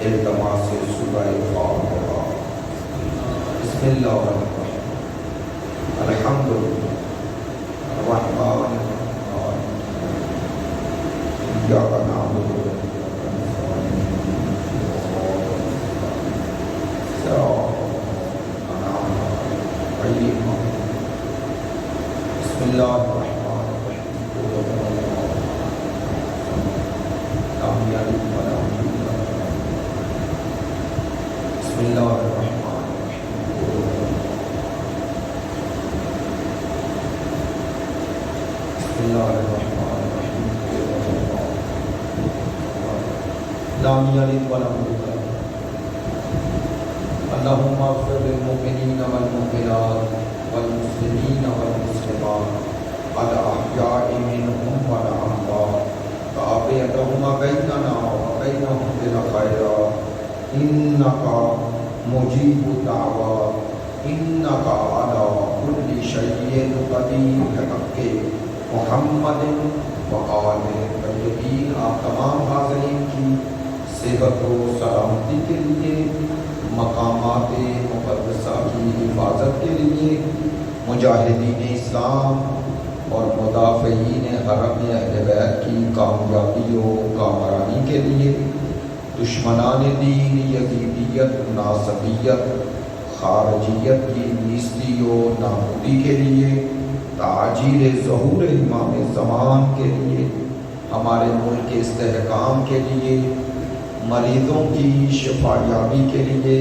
التماس سورہ فاتحہ۔ بسم اللہ الرحمن الرحیم، الحمد للہ الرحمن الرحیم، ایاک نعبد و ایاک نستعین، صراط الذین انعمت علیہم۔ بسم اللہ الرحمن الرحیم، لم یلد ولم یولد۔ بسم اللہ الرحمن الرحیم، بسم اللہ الرحمن الرحیم، لم یلد ولم یولد۔ اللہم اغفر للمؤمنین والمؤمنات والمسلمین والمسلمات الاحیاء منہم والاموات تابعتہم بیننا وبینہم بالخیرات انکا مجیب الدعوات انکا علی کل شیء قدیر بحق محمد وآل طیبین۔ آپ تمام حاضرین کی صحت و سلامتی کے لیے، مقامات مقدسہ کی حفاظت کے لیے، مجاہدین اسلام اور مدافعین حرم اہل بیت کی کامیابی و کامرانی کے لیے، دشمنان دین یزیدیت، ناصبیت، خارجیت کی نیستی و نابودی کے لیے، تعجیل ظہور امام زمان کے لیے، ہمارے ملک کے استحکام کے لیے، مریضوں کی شفا یابی کے لیے،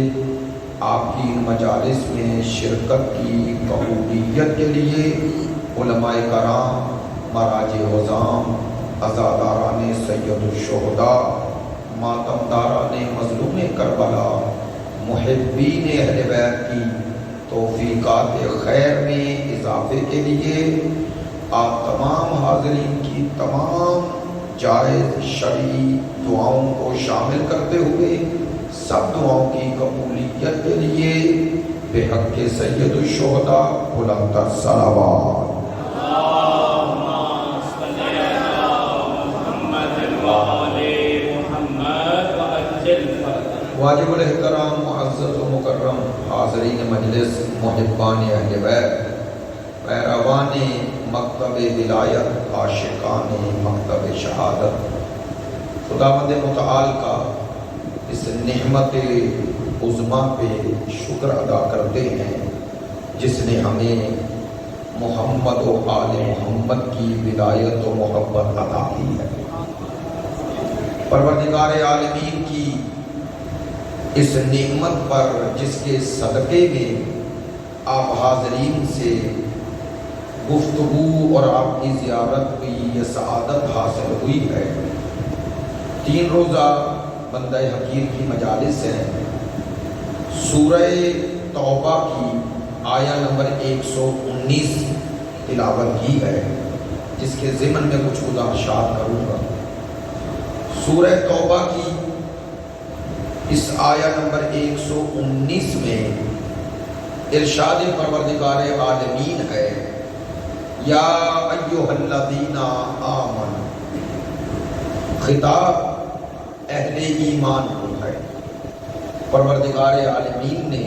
آپ کی مجالس میں شرکت کی قبولیت کے لیے، علماء کرام، مراجع عظام، عزاداران سید الشہداء، ماتمداران مظلوم کربلا، محبین اہل بیت کی توفیقات خیر میں اضافے کے لیے، آپ تمام حاضرین کی تمام جائز شرعی دعاؤں کو شامل کرتے ہوئے سب دعاؤں کی قبولیت کے لیے بحق سید الشہداء بلند تر صلوات۔ واجب الاحترام معزز و مکرم حاضرین مجلس، محبان اہل بیت، پیروان مکتب ولایت، عاشقان مکتب شہادت، خداوند متعال کا اس نعمت عظمیٰ پہ شکر ادا کرتے ہیں جس نے ہمیں محمد و آل محمد کی ولایت و محبت عطا کی ہے۔ پروردگار عالمین کی اس نعمت پر جس کے صدقے میں آپ حاضرین سے گفتگو اور آپ کی زیارت کی یہ سعادت حاصل ہوئی ہے۔ 3 روزہ بندہ حقیر کی مجالس ہیں۔ سورہ توبہ کی آیہ نمبر 119 تلاوت کی ہے، جس کے ضمن میں کچھ گزارشات کروں گا۔ سورہ توبہ کی اس آیہ نمبر 119 میں ارشاد پروردگار عالمین ہے، یا ایھا الذین آمنوا، خطاب اہل ایمان کو ہے۔ پروردگار عالمین نے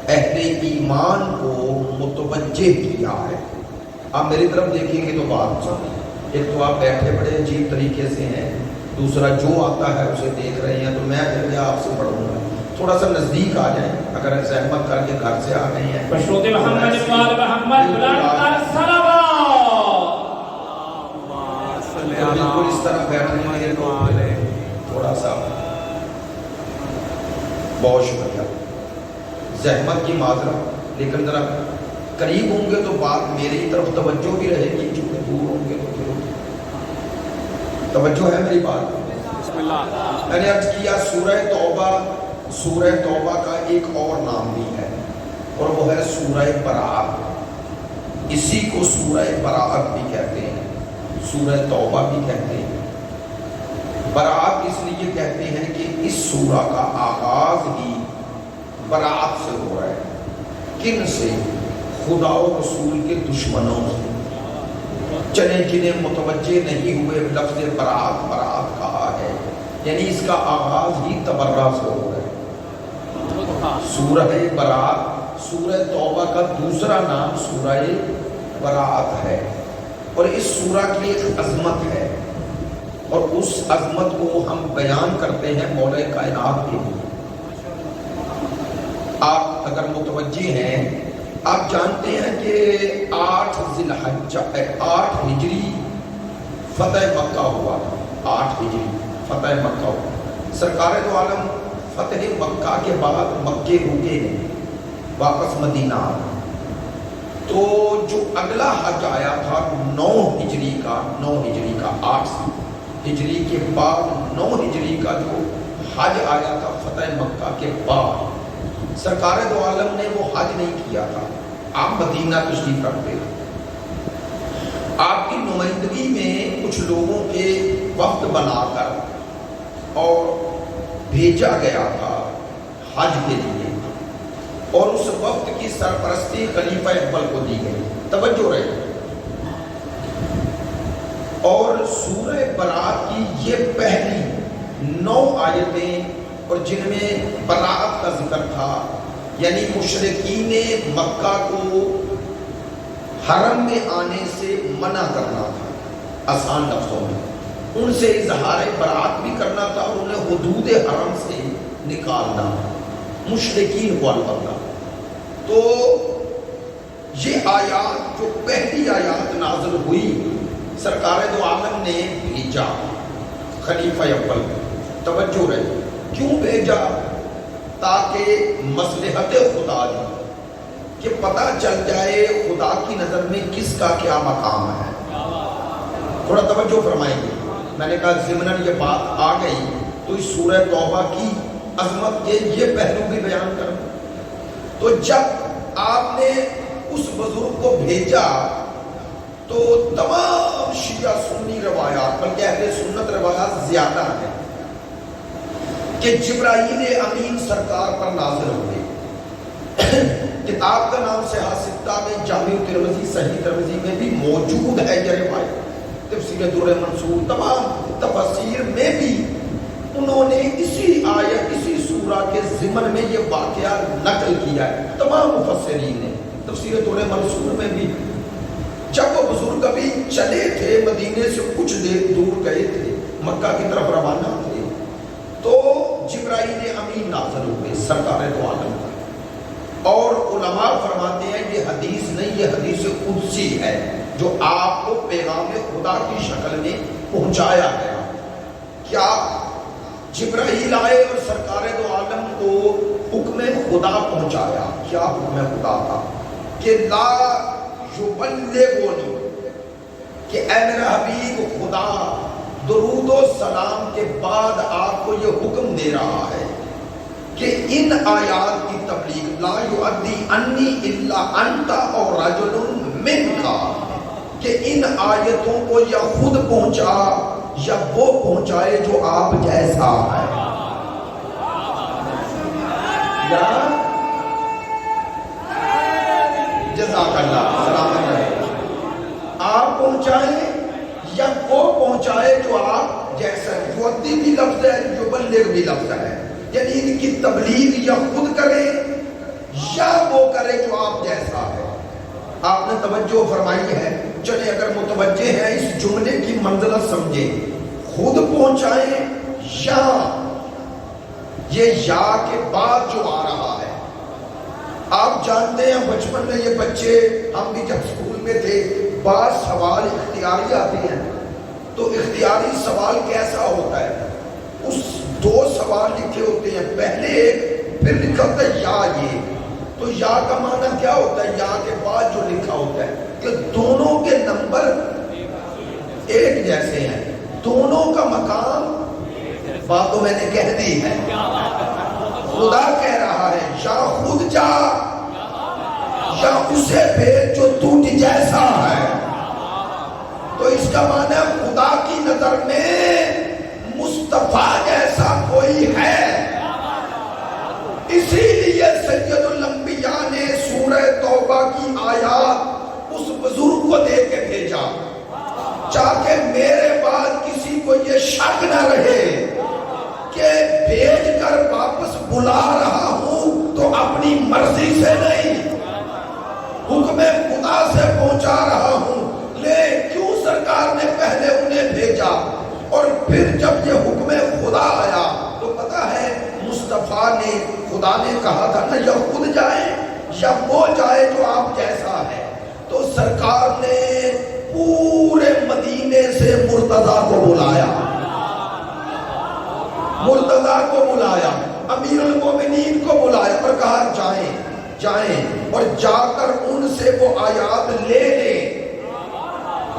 اہل ایمان کو متوجہ کیا ہے۔ آپ میری طرف دیکھیں گے تو بات سنیں۔ ایک تو آپ بیٹھے بڑے عجیب طریقے سے ہیں، دوسرا جو آتا ہے اسے دیکھ رہے ہیں، تو میں پھر آپ سے پڑھوں گا، تھوڑا سا نزدیک آ جائیں۔ اگر زحمت کر کے گھر سے آ رہے ہیں، بشروط محمد وآل محمد بالکل اس طرح بیٹھنے کے تھوڑا سا بہت شکریہ، زحمت کی معذرت، لیکن ذرا قریب ہوں گے تو بات میری طرف توجہ بھی رہے گی، چونکہ دور ہوں گے تو پھر توجہ ہے میری بات۔ میں نے عرض کیا سورہ توبہ کا ایک اور نام بھی ہے، اور وہ ہے سورہ براءت۔ اسی کو سورہ براءت بھی کہتے ہیں، سورہ توبہ بھی کہتے ہیں۔ براءت اس لیے کہتے ہیں کہ اس سورہ کا آغاز ہی براءت سے ہو رہا ہے۔ کن سے؟ خدا و رسول کے دشمنوں سے۔ چنے جنہیں متوجہ نہیں ہوئے لفظ براءت کہا ہے، یعنی اس کا آغاز ہی تبرہ سے ہو رہا ہے۔ سورہ برات سورہ توبہ کا دوسرا نام سورہ برات ہے، اور اس سورہ کی ایک عظمت ہے، اور اس عظمت کو ہم بیان کرتے ہیں مولا کائنات کے لیے۔ آپ اگر متوجہ ہیں، آپ جانتے ہیں کہ 8 ذی الحجہ 8 ہجری فتح مکہ ہوا، 8 ہجری فتح مکہ ہوا۔ سرکار دو عالم فتح مکہ کے بعد مکے رکے ہیں، واپس مدینہ آئے، تو جو اگلا حج آیا تھا 9 ہجری کا 8 ہجری کے بعد 9 ہجری کا جو حج آیا تھا فتح مکہ کے بعد، سرکار دو عالم نے وہ حج نہیں کیا تھا، آپ مدینہ تشریف رکھتے تھے۔ آپ کی نمائندگی میں کچھ لوگوں کے وفد بنا کر اور بھیجا گیا تھا حج کے لیے، اور اس وفد کی سرپرستی خلیفہ اول کو دی گئی۔ توجہ رہے، اور سورہ برات کی یہ پہلی 9 آیتیں، اور جن میں برات کا ذکر تھا، یعنی مشرکین مکہ کو حرم میں آنے سے منع کرنا تھا، آسان لفظوں میں ان سے اظہار برات بھی کرنا تھا، اور انہیں حدود حرم سے نکالنا، مشرکین کو البتہ۔ تو یہ آیات جو پہلی آیات نازل ہوئی، سرکار دو عالم نے بھیجا خلیفہ اول، توجہ رہے، کیوں بھیجا؟ تاکہ مصلحت خدا دی، کہ پتہ چل جائے خدا کی نظر میں کس کا کیا مقام ہے۔ تھوڑا توجہ فرمائیں گے، میں نے کہا ضمناً یہ بات آ گئی تو اس سورہ توبہ کی عظمت کے یہ پہلو بھی بیان کروں۔ تو جب آپ نے اس بزرگ کو بھیجا تو تمام شیعہ سنی روایات، بلکہ اہل سنت روایات زیادہ ہیں، کہ جبرائیل امین سرکار پر نازل ہوئے۔ کتاب کا نام صحیح ستہ میں، جامع ترمذی صحیح ترمذی میں بھی موجود ہے یہ روایت، تفسیر در منصور، تمام تفسیر میں بھی انہوں نے اسی آیت اسی سورہ کے ضمن میں یہ واقعہ نقل کیا ہے، تمام مفسرین نے۔ تفسیر در منصور میں بھی جب وہ بزرگ ابھی چلے تھے، مدینے سے کچھ دیر دور گئے تھے، مکہ کی طرف روانہ تھے، تو جبرائیل امین نازل ہوئے سرکار دو عالم پر، اور علماء فرماتے ہیں یہ حدیث نہیں، یہ حدیث قدسی ہے، جو آپ کو پیغام خدا کی شکل میں پہنچایا گیا۔ کیا جبرائیل آئے اور سرکار دو عالم کو حکم خدا پہنچایا؟ کیا حکم خدا تھا؟ کہ لا یبلغنی، کہ اے میرا حبیب، خدا درود و سلام کے بعد آپ کو یہ حکم دے رہا ہے کہ ان آیات کی تبلیغ، لا یؤدی انی الا انت اور رجل منک، کہ ان آیتوں کو یا خود پہنچا یا وہ پہنچائے جو آپ جیسا ہے، یا جزاک اللہ سلامت رہے، آپ پہنچائیں یا وہ پہنچائے جو آپ جیسا ہے۔ یؤدی بھی لفظ ہے، یبلغ بھی لفظ ہے، یعنی ان کی تبلیغ یا خود کرے یا وہ کرے جو آپ جیسا ہے۔ آپ نے توجہ فرمائی ہے، چلے اگر متوجہ ہیں اس جملے کی منزلت سمجھیں، خود پہنچائیں یا یہ یا کے بعد جو آ رہا ہے۔ آپ جانتے ہیں بچپن میں یہ بچے، ہم بھی جب اسکول میں تھے، بعض سوال اختیاری آتے ہیں، تو اختیاری سوال کیسا ہوتا ہے؟ اس 2 سوال لکھے ہوتے ہیں، پہلے ایک، پھر لکھا ہوتا ہے یا یہ، تو یا کا معنی کیا ہوتا ہے؟ یا کے بعد جو لکھا ہوتا ہے کہ دونوں کے نمبر ایک جیسے ہیں، دونوں کا مقام، بات تو میں نے کہہ دی ہے، خدا کہہ رہا ہے یا خود جا یا اسے بھیج جو تجھ جیسا ہے۔ تو اس کا معنی ہے خدا کی نظر میں مصطفیٰ جیسا کوئی ہے، اسی لیے سید الانبیاء نے سورہ توبہ کی آیات اس بزرگ کو دے کے بھیجا، تاکہ میرے بعد کسی کو یہ شک نہ رہے اگر واپس بلا رہا ہوں تو اپنی مرضی سے نہیں، حکم خدا سے پہنچا رہا ہوں۔ لے کیوں سرکار نے پہلے انہیں بھیجا اور پھر جب یہ حکم خدا آیا تو پتہ ہے مصطفیٰ نے، خدا نے کہا تھا نا یا خود جائے یا وہ جائے جو آپ جیسا ہے، تو سرکار نے پورے مدینے سے مرتضیٰ کو بلایا، مرتضیٰ کو بلایا، امیر المومنین کو بلایا اور کہا جائیں اور جا کر ان سے وہ آیات لے لیں۔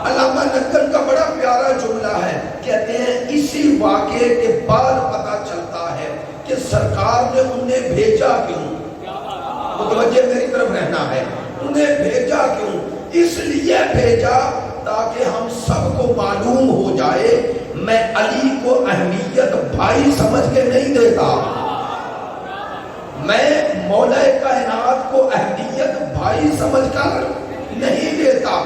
علامہ نقل کا بڑا پیارا جملہ ہے، کہتے ہیں اسی واقعے کے بعد پتہ چلتا ہے کہ سرکار نے انہیں بھیجا کیوں، متوجہ میری طرف رہنا ہے، انہیں بھیجا کیوں؟ اس لیے بھیجا تاکہ ہم سب کو معلوم ہو جائے میں علی کو اہمیت بھائی سمجھ کے نہیں دیتا، میں مولا کائنات کو اہمیت بھائی سمجھ کر نہیں دیتا،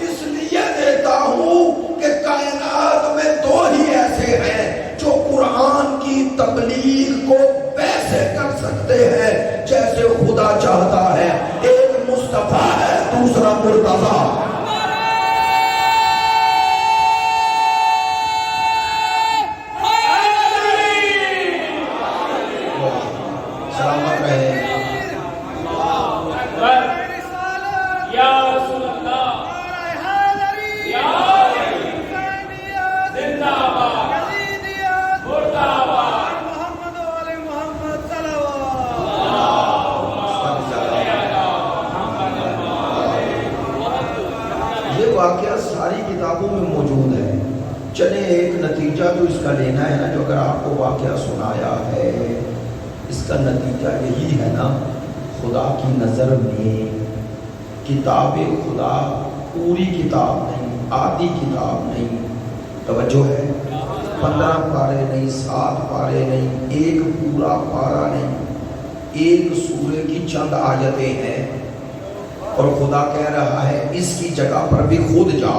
اس لیے دیتا ہوں کہ کائنات میں دو ہی ایسے ہیں جو قرآن کی تبلیغ کو ویسے کر سکتے ہیں جیسے خدا چاہتا ہے، ایک مصطفیٰ ہے، دوسرا مرتضیٰ۔ سلامت رہے۔ یا رسول اللہ، یا زندہ باد، مردہ باد، یہ واقعہ ساری کتابوں میں موجود ہے۔ چلیں ایک نتیجہ جو اس کا لینا ہے نا، جو اگر آپ کو واقعہ سنایا ہے اس کا نتیجہ یہی ہے نا، خدا کی نظر میں کتاب خدا پوری کتاب نہیں، آدھی کتاب نہیں، توجہ ہے، 15 پارے نہیں، 7 پارے نہیں، ایک پورا پارا نہیں، ایک سورے کی چند آیتیں ہیں اور خدا کہہ رہا ہے اس کی جگہ پر بھی خود جا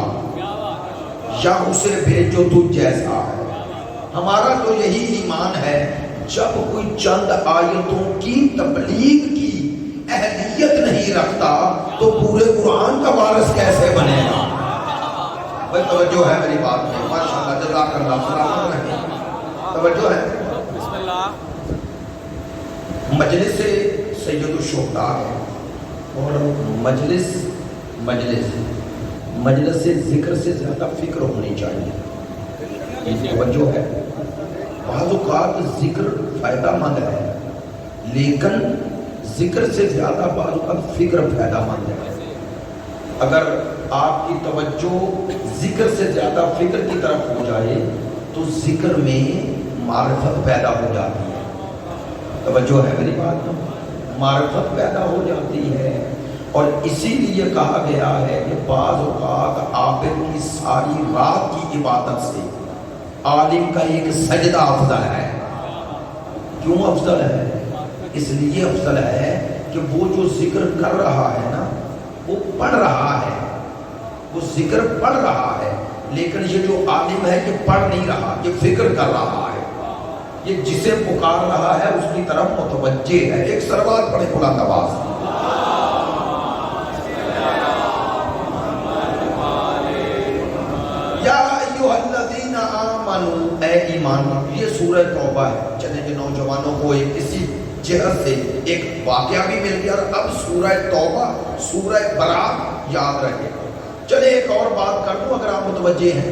یا اسے بھیج جو تجھ جیسا ہے۔ ہمارا تو یہی ایمان ہے، جب کوئی چند آیتوں کی تبلیغ کی اہلیت نہیں رکھتا تو پورے قرآن کا وارث کیسے بنے گا؟ بھائی توجہ ہے میری بات میں، ماشاءاللہ، جزاک اللہ، سلامت رہیں، توجہ ہے۔ بسم اللہ۔ مجلس سید الشہداء ہے اور مجلس ذکر سے زیادہ فکر ہونی چاہیے، توجہ ہے۔ بعض اوقات ذکر فائدہ مند ہے لیکن ذکر سے زیادہ بعض اوقات فکر فائدہ مند ہے۔ اگر آپ کی توجہ ذکر سے زیادہ فکر کی طرف ہو جائے تو ذکر میں معرفت پیدا ہو جاتی ہے، توجہ ہے میری بات میں، معرفت پیدا ہو جاتی ہے۔ اور اسی لیے کہا گیا ہے کہ بعض اوقات عابد کی ساری رات کی عبادت سے عالم کا ایک سجدہ افضل ہے۔ کیوں افضل ہے؟ اس لیے افضل ہے کہ وہ جو ذکر کر رہا ہے نا، وہ پڑھ رہا ہے، وہ ذکر پڑھ رہا ہے، لیکن یہ جو عالم ہے یہ پڑھ نہیں رہا، یہ فکر کر رہا ہے، یہ جسے پکار رہا ہے اس کی طرف متوجہ ہے۔ ایک سروات پڑھے بلند آواز، یا ایھا الذین آمنوا، اے ایمان والو۔ یہ سورہ توبہ ہے۔ چلیں کہ نوجوانوں کو ایک اسی جہت سے ایک واقعہ بھی مل گیا اور اب سورہ توبہ، سورہ برات یاد رکھے۔ چلیں ایک اور بات کر دوں اگر آپ متوجہ ہیں،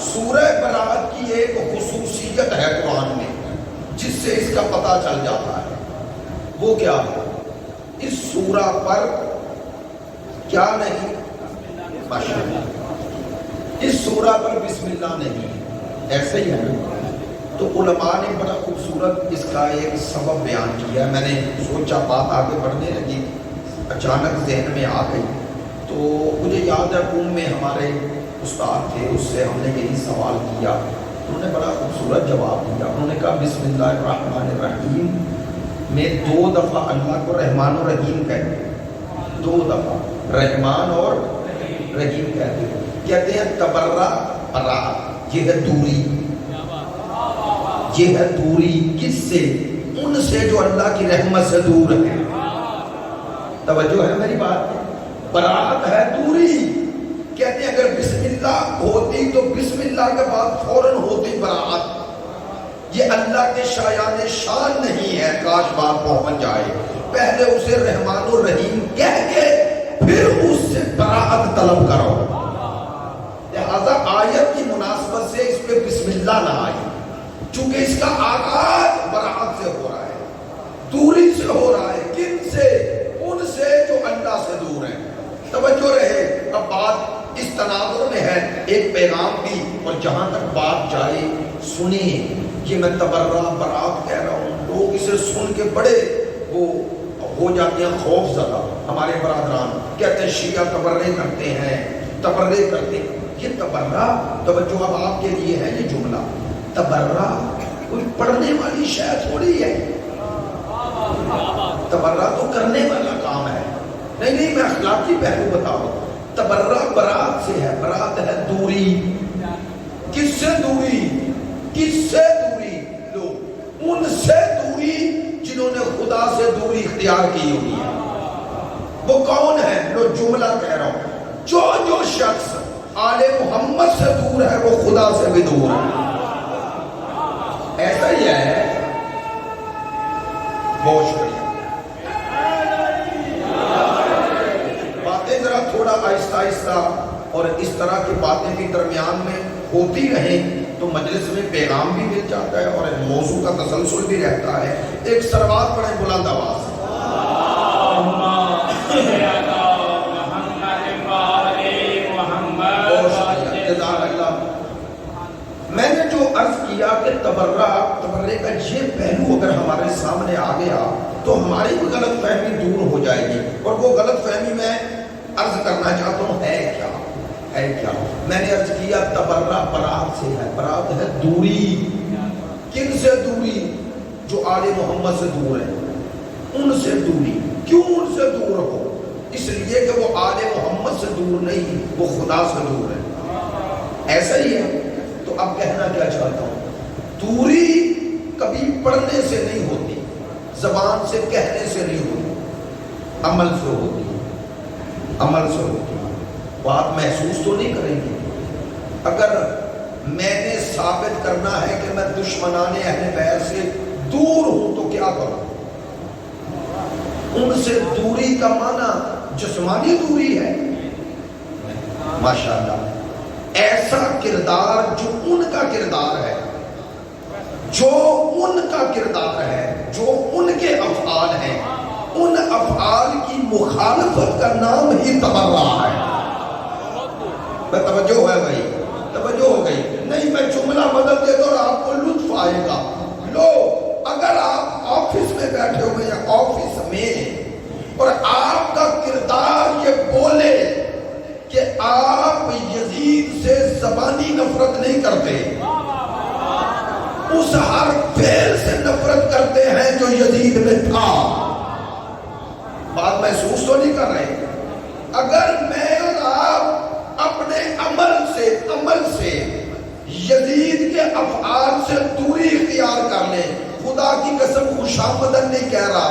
سورہ برات کی ایک خصوصیت ہے قرآن میں جس سے اس کا پتہ چل جاتا ہے، وہ کیا ہے؟ اس سورہ پر کیا نہیں؟ ماشاءاللہ، اس سورہ پر بسم اللہ نہیں ہے، ایسے ہی ہے نا؟ تو علماء نے بڑا خوبصورت اس کا ایک سبب بیان کیا۔ میں نے سوچا بات آگے بڑھنے لگی، اچانک ذہن میں آ گئی، تو مجھے یاد ہے روم میں ہمارے استاد تھے، اس سے ہم نے یہی سوال کیا، انہوں نے بڑا خوبصورت جواب دیا۔ انہوں نے کہا بسم اللہ الرحمن الرحیم میں 2 دفعہ اللہ کو رحمان و رحیم کہتے ہیں، 2 دفعہ رحمان اور رحیم کہتے ہیں۔ کہتے ہیں تبرہ برا، یہ ہے دوری، یہ ہے دوری کس سے؟ ان سے جو اللہ کی رحمت سے دور ہے. توجہ ہے میری بات پہ؟ برات ہے دوری. کہتے ہیں اگر بسم اللہ ہوتی تو بسم اللہ کے بعد فوراً ہوتی برات. یہ اللہ کے شایان شان نہیں ہے. کاش بات پہنچ جائے. پہلے اسے رحمان الرحیم کہہ کے پھر اس سے براءت طلب کرو. لہذا آیت کی مناسبت سے اس پہ بسم اللہ نہ آئی، چونکہ اس کا آغاز براءت سے ہو رہا ہے، دوری سے ہو رہا ہے. کن سے؟ ان سے جو اللہ سے دور ہیں. توجہ رہے. اب بات اس تناظر میں ہے، ایک پیغام بھی، اور جہاں تک بات جائے سنیں. کہ میں تبرہ برات کہہ رہا ہوں، لوگ اسے سن کے بڑے وہ ہو جاتے ہیں خوف زدہ. ہمارے برادران کہتے ہیں شیعہ تبرے کرتے ہیں، تبرے کرتے ہیں. یہ تبرہ، توجہ اب آپ کے لیے ہے یہ جملہ، تبرہ کوئی پڑھنے والی شے تھوڑی ہے. تبرہ تو کرنے والا کام ہے. نہیں میں اخلاقی پہلو بتاؤ. تبرہ برات سے ہے. برات ہے دوری. کس سے دوری؟ کس سے دوری؟ لو ان سے دوری جنہوں نے خدا سے دوری اختیار کی ہوئی ہے. وہ کون ہے؟ لو جملہ کہہ رہا ہوں. جو شخص آل محمد سے دور ہے وہ خدا سے بھی دور ہے. ایسا ہی ہے. بہت شکریہ. باتیں ذرا تھوڑا آہستہ آہستہ اور اس طرح کی باتیں بھی درمیان میں ہوتی رہیں تو مجلس میں پیغام بھی مل جاتا ہے اور موضوع کا تسلسل بھی رہتا ہے. ایک سروات پڑھیں بلند آواز. میں نے جو عرض کیا کہ تبرے کا یہ پہلو اگر ہمارے سامنے آ گیا تو ہماری بھی غلط فہمی دور ہو جائے گی. اور وہ غلط فہمی میں عرض کرنا چاہتا ہوں ہے کیا. میں نے عرض کیا تبرہ برات سے ہے. برات ہے دوری. کن سے دوری؟ جو آل محمد سے دور ہے ان سے دوری. کیوں ان سے دور ہو؟ اس لیے کہ وہ آل محمد سے دور نہیں، وہ خدا سے دور ہے. ایسا ہی ہے. تو اب کہنا کیا چاہتا ہوں، دوری کبھی پڑھنے سے نہیں ہوتی، زبان سے کہنے سے نہیں ہوتی، عمل سے ہوتی ہے. عمل سے ہوتی ہے. بات محسوس تو نہیں کریں گے. اگر میں نے ثابت کرنا ہے کہ میں دشمنان اہل بیت سے دور ہوں تو کیا کروں؟ ان سے دوری کا معنی جسمانی دوری ہے. ماشاءاللہ ایسا کردار جو ان کا کردار ہے، جو ان کا کردار ہے، جو ان کے افعال ہیں، ان افعال کی مخالفت کا نام ہی تبرہ ہے. توجہ ہے بھائی، توجہ ہو گئی. نہیں میں جملہ بدل دے دو اور آپ کو لطف آئے گا. لو اگر آپ آفس میں بیٹھے ہوئے یا آفس میں اور آپ کا کردار یہ بولے کہ آپ یزید سے زبانی نفرت نہیں کرتے، اس ہر فعل سے نفرت کرتے ہیں جو یزید میں تھا. بات محسوس تو نہیں کر رہے. اگر میں اور آپ اپنے عمل سے یزید کے افعال سے دوری اختیار کر لیں، خدا کی قسم خوشامدن نہیں کہہ رہا،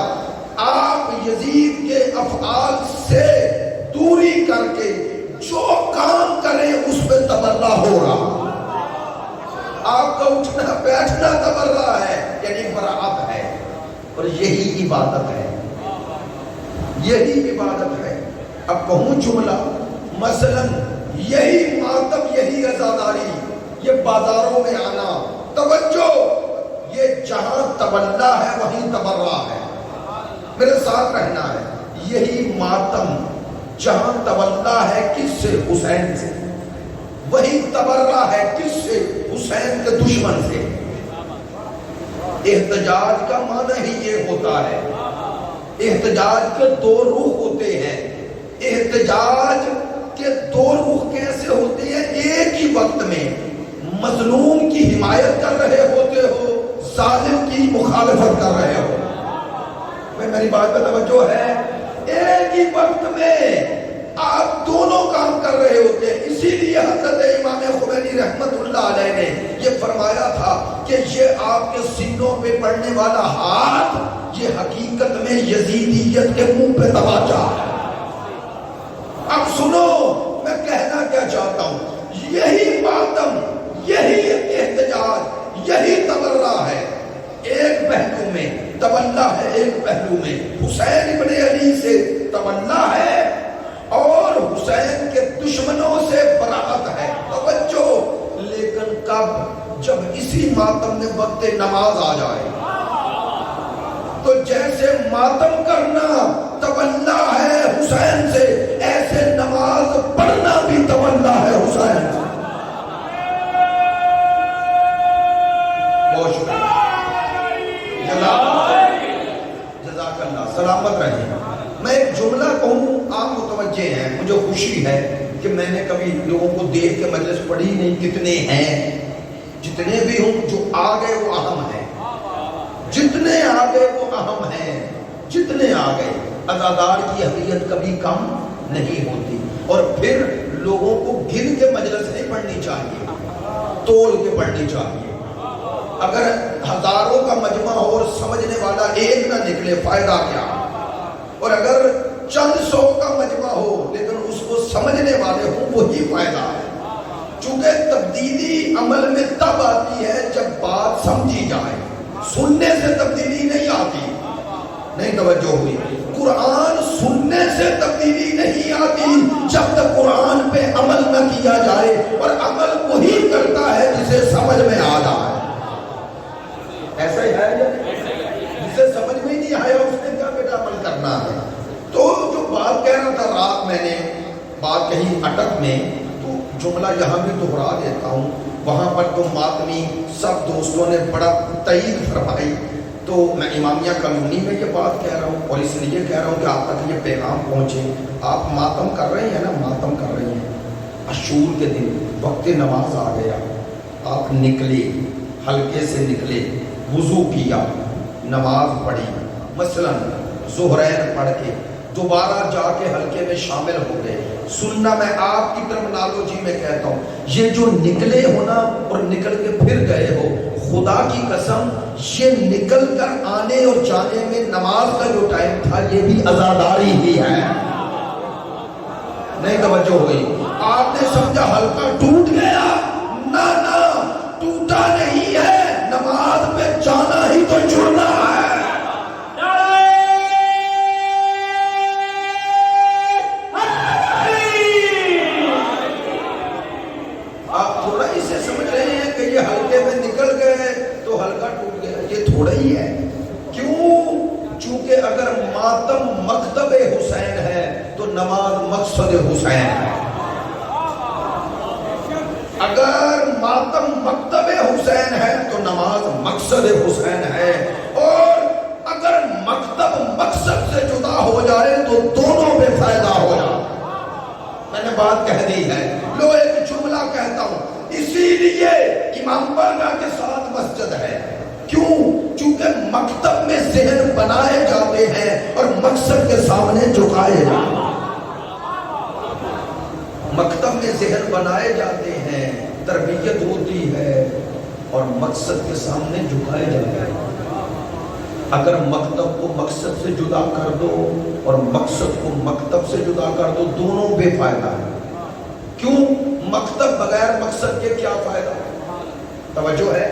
آپ یزید کے افعال سے دوری کر کے جو کام کریں اس پہ تبرہ ہو رہا. آپ کا اٹھنا بیٹھنا تبرہ ہے، یعنی برات ہے. اور یہی عبادت ہے، یہی عبادت ہے. اب کہوں جملہ، مثلا یہی ماتم، یہی عزاداری، یہ بازاروں میں آنا. توجہ، یہ جہاں تبلہ ہے وہیں تبرہ ہے. میرے ساتھ رہنا ہے. یہی ماتم جہاں تبلہ ہے کس سے؟ حسین سے. وہی تبرہ ہے کس سے؟ حسین کے دشمن سے. احتجاج کا معنی ہی یہ ہوتا ہے. احتجاج کے دو رخ ہوتے ہیں. احتجاج کے دو رخ کیسے ہوتے ہیں؟ ایک ہی وقت میں مظلوم کی حمایت کر رہے ہوتے ہو، ظالم کی مخالفت کر رہے ہو. میری بات پہ توجہ ہے. ایک ہی وقت میں آپ دونوں کام کر رہے ہوتے ہیں. اسی لیے حضرت امام خمینی رحمت اللہ علیہ نے یہ فرمایا تھا کہ کہ یہ آپ کے سینوں پہ پڑنے والا ہاتھ یہ حقیقت میں یزیدیت کے منہ پہ تماچا ہے۔ اب سنو میں کہنا کیا چاہتا ہوں، یہی ماتم، یہی احتجاج، یہی تبرہ ہے، ایک پہلو میں تولا ہے، ایک پہلو میں حسین ابن علی سے تولا ہے اور حسین کے دشمنوں سے برات ہے۔ توجہ، لیکن کب؟ جب اسی ماتم میں وقت نماز آ جائے تو جیسے ماتم کرنا تولا ہے حسین سے، ایسے نماز پڑھنا بھی تولا ہے حسین سے۔ بہت شکریہ، جزاک اللہ، سلامت رہیں۔ میں ایک جملہ کہوں، آپ متوجہ ہیں، مجھے خوشی ہے کہ میں نے کبھی لوگوں کو دیکھ کے مجلس پڑھی نہیں، کتنے ہیں، جتنے بھی ہوں، جو آگئے وہ اہم ہیں، جتنے آگئے وہ اہم ہیں، جتنے آگئے۔ عزادار کی اہمیت کبھی کم نہیں ہوتی، اور پھر لوگوں کو گن کے مجلس نہیں پڑھنی چاہیے، تول کے پڑھنی چاہیے۔ اگر ہزاروں کا مجمع ہو اور سمجھنے والا ایک نہ نکلے، فائدہ کیا؟ اور اگر چند سو کا مجمع ہو لیکن اس کو سمجھنے والے ہوں، وہی فائدہ ہے۔ چونکہ تبدیلی عمل میں تب آتی ہے جب بات سمجھی جائے، سننے سے تبدیلی نہیں آتی۔ نہیں توجہ ہوئی؟ قرآن سننے سے تبدیلی نہیں آتی جب تک قرآن پہ عمل نہ کیا جائے، اور عمل وہی کرتا ہے جسے سمجھ میں آ جائے۔ ایسا ہی ہے جسے سمجھ میں نہیں آیا اس نے کیا بیٹا عمل کرنا ہے۔ تو جو بات کہہ رہا تھا، رات میں نے بات کہی اٹک میں، تو جملہ یہاں بھی دہرا دیتا ہوں۔ وہاں پر تو ماتمی سب دوستوں نے بڑا تائید فرمائی، تو میں امامیہ کالونی میں یہ بات کہہ رہا ہوں، اور اس لیے کہہ رہا ہوں کہ آپ تک یہ پیغام پہنچے۔ آپ ماتم کر رہے ہیں نا، ماتم کر رہے ہیں، عاشور کے دن وقت نماز آ گیا، آپ نکلے، حلقے سے نکلے، وضو کیا، نماز پڑھی، مثلاً ظہرین پڑھ کے دوبارہ جا کے حلقے میں شامل ہو گئے۔ سننا میں آپ کی ٹرمنالوجی میں کہتا ہوں، یہ جو نکلے ہو نا اور نکل کے پھر گئے ہو، خدا کی قسم یہ نکل کر آنے اور جانے میں نماز کا جو ٹائم تھا یہ بھی عزاداری ہی ہے۔ نہیں توجہ ہوئی؟ آپ نے سمجھا حلقہ ٹوٹ گیا، نہ ٹوٹا نہیں ہے، نماز پہ جانا ہی تو جڑنا ہے۔ آپ تھوڑا ہی سے سمجھ رہے ہیں کہ یہ حلقے میں نکل گئے تو حلقہ ٹوٹ گیا، یہ تھوڑا ہی ہے۔ کیوں؟ چونکہ اگر ماتم مکتب حسین ہے تو نماز مقصد حسین ہے۔ اگر ماتم مکتب حسین ہے تو نماز مقصد حسین ہے، اور اگر مکتب مقصد سے جدا ہو جائے تو دونوں بے فائدہ ہو جائے۔ میں نے بات کہہ دی ہے، لو ایک جملہ کہتا ہوں، اسی لیے امام بارگاہ کے ساتھ مسجد ہے۔ کیوں؟ چونکہ مکتب میں ذہن بنائے جاتے ہیں اور مقصد کے سامنے جھکائے جاتے ہیں۔ مکتب میں ذہن بنائے جاتے ہیں، تربیت ہوتی ہے، اور مقصد کے سامنے جھکائے جاتے ہیں۔ اگر مکتب کو مقصد سے جدا کر دو اور مقصد کو مکتب سے جدا کر دو، دونوں بے فائدہ ہے۔ کیوں؟ مکتب بغیر مقصد کے کیا فائدہ؟ توجہ ہے؟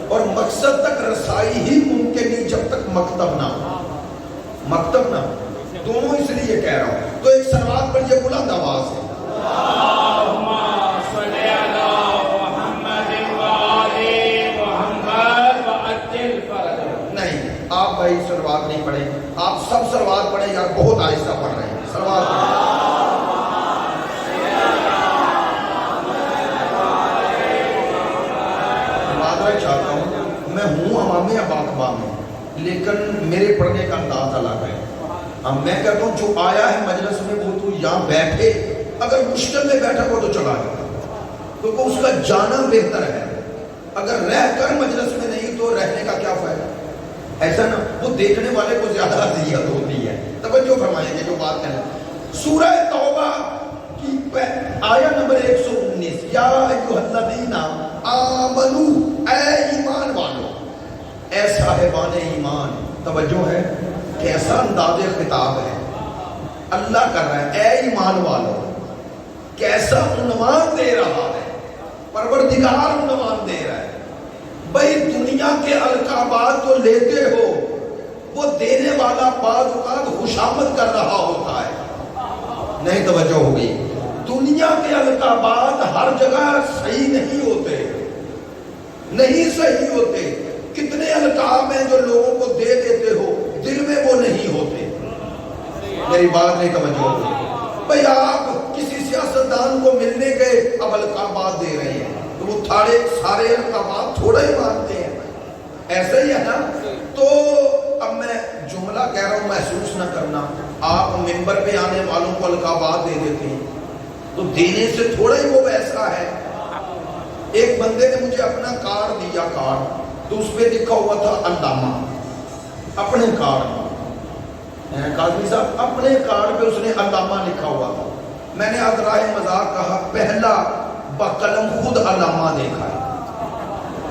اور مقصد تک رسائی ہی ممکن نہیں جب تک مکتب نہ ہو، مکتب نہ ہو، دونوں اس لیے کہہ رہا ہوں۔ تو ایک سلوات پر یہ بلند آواز ہے، اللہم صلی علی محمد وآل محمد وعجل فرجہ۔ نہیں، آپ بھائی سلوات نہیں پڑھیں، آپ سب سلوات پڑھیں یار، بہت آہستہ پڑھ رہے ہیں، سلوات پڑھیں۔ معذرت چاہتا ہوں، میں ہوں امامیہ باقبہ میں، لیکن میرے پڑھنے کا انداز الگ ہے۔ اب میں کہتا ہوں جو آیا ہے مجلس میں وہ تو یہاں بیٹھے، اگر مشکل میں بیٹھا ہو تو چلا جائے، کیونکہ اس کا جانا بہتر ہے۔ اگر رہ کر مجلس میں نہیں تو رہنے کا کیا فائدہ؟ ایسا نا، وہ دیکھنے والے کو زیادہ اذیت ہوتی ہے۔ توجہ فرمائیں گے جو بات کہنا۔ سورہ توبہ کی آیت نمبر 119، یا ایھا الذین آمنو، اے ایمان والو، عنوان ایمان. توجہ ہے کیسا انداز خطاب ہے. اللہ کر رہا ہے اے ایمان والو, کیسا عنوان دے رہا ہے. پروردگار عنوان دے رہا ہے. بھئی دنیا کے القابات تو لیتے ہو, وہ دینے والا بعض اوقات خوشامد کر رہا ہوتا ہے. نہیں توجہ ہو گئی. دنیا کے القابات ہر جگہ صحیح نہیں ہوتے, نہیں صحیح ہوتے. کتنے القاب ہیں جو لوگوں کو دے دیتے ہو, دل میں وہ نہیں ہوتے. میری بات نہیں توجہ ہو گئی. بھئی آپ کسی سیاستدان کو ملنے گئے, اب القابات دے رہے ہیں, تو وہ سارے القابات تھوڑا ہی مانتے ہیں. ایسا ہی ہے نا. تو اب میں جملہ کہہ رہا ہوں, محسوس نہ کرنا. آپ ممبر پہ آنے والوں کو القابات دے دیتے ہیں, تو دینے سے تھوڑا ہی وہ ویسا ہے. ایک بندے نے مجھے اپنا کارڈ دیا, کارڈ تو اس پہ لکھا ہوا تھا علامہ. اپنے کارڈ قاضی صاحب اپنے کارڈ پہ اس نے علامہ لکھا ہوا تھا. میں نے ازرائے مذاق کہا پہلا بقلم خود علامہ دیکھا ہے.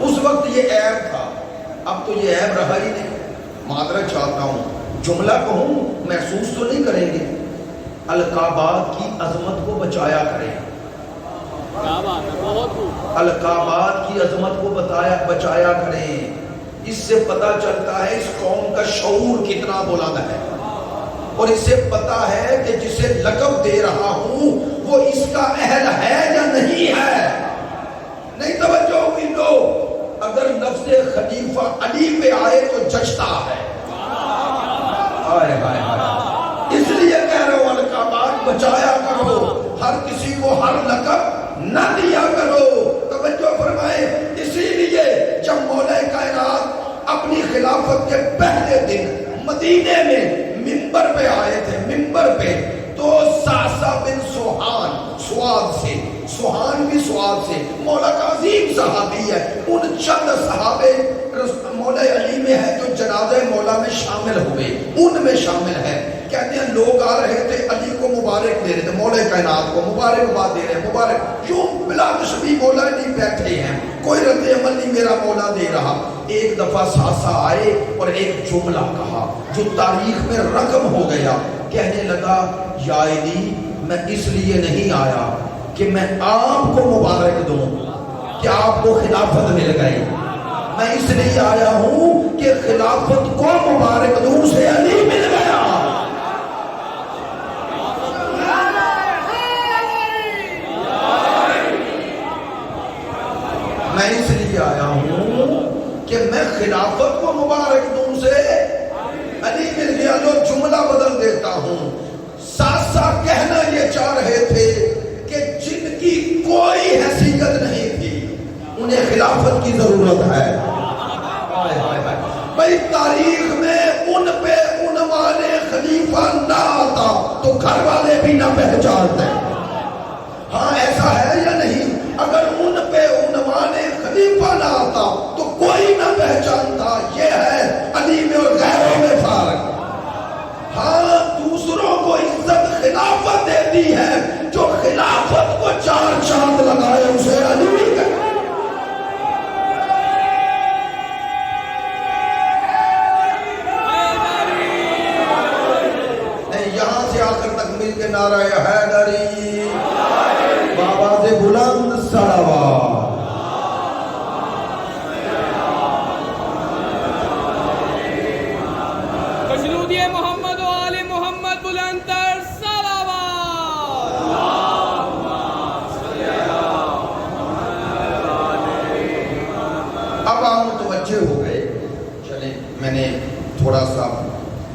اس وقت یہ عیب تھا, اب تو یہ عیب رہا ہی نہیں. معذرت چاہتا ہوں, جملہ کہوں محسوس تو نہیں کریں گے. القابات کی عظمت کو بچایا کریں. القابات کی عظمت کو بچایا کریں. اس سے پتہ چلتا ہے اس قوم کا شعور کتنا بلند ہے, اور اس سے پتا ہے کہ جسے لقب دے رہا ہوں وہ اس کا اہل ہے یا نہیں ہے. نہیں توجہ ہوئی. لو اگر لفظ خلیفہ علی پہ آئے تو جچتا ہے. اس لیے کہہ رہا ہوں القابات بچایا کرو, ہر کسی کو ہر لقب نہ دیا کرو. توجہ فرمائے. اسی لیے جب مولا کائنات اپنی خلافت کے پہلے دن مدینے میں منبر پہ آئے تھے, منبر پہ, تو ساسا بن سوہان, سواد سے, سوہان بھی سواد سے, مولا کا عظیم صحابی ہے. ان چند صحابے مولا علی میں ہے جو جنازہ مولا میں شامل ہوئے, ان میں شامل ہے. کہتے ہیں لوگ آ رہے تھے, علی کو مبارک دے رہے تھے, مولا کائنات کو مبارکباد دے رہے ہیں, مبارک کیوں بلا تشبیہ مولا علی بیٹھے ہیں, کوئی رد عمل نہیں میرا مولا دے رہا. ایک دفعہ ساسا آئے اور ایک جملہ کہا جو تاریخ میں رقم ہو گیا. کہنے لگا یا علی میں اس لیے نہیں آیا کہ میں آپ کو مبارک دوں کہ آپ کو خلافت مل گئی, میں اس لیے آیا ہوں کہ خلافت کو مبارک دوں سے علی مل گیا. میں اس لیے آیا ہوں کہ میں خلافت کو مبارک دوں سے علی مل گیا. لو جملہ بدل دیتا ہوں. ساسا کہنا یہ چاہ رہے تھے کہ جن کی کوئی حیثیت نہیں تھی انہیں خلافت کی ضرورت ہے. بھئی تاریخ میں ان پہ عنوان خلیفہ نہ آتا تو گھر والے بھی نہ پہچانتے. ہاں ایسا ہے یا نہیں؟ اگر ان پہ عنوان خلیفہ نہ آتا تو کوئی نہ پہچانتا. یہ ہے علی میں اور غیروں میں فرق. ہاں دوسروں کو عزت خلافت دیتی ہے, جو خلافت کو چار چاند لگائے اسے علی کہتے ہیں. یہاں سے آخر تک مل کے نعرہ حیدری بابا سے بلند صلوات. محمد و آل محمد بلند تر صلوات. اب آپ متوجہ ہو گئے. چلیں میں نے تھوڑا سا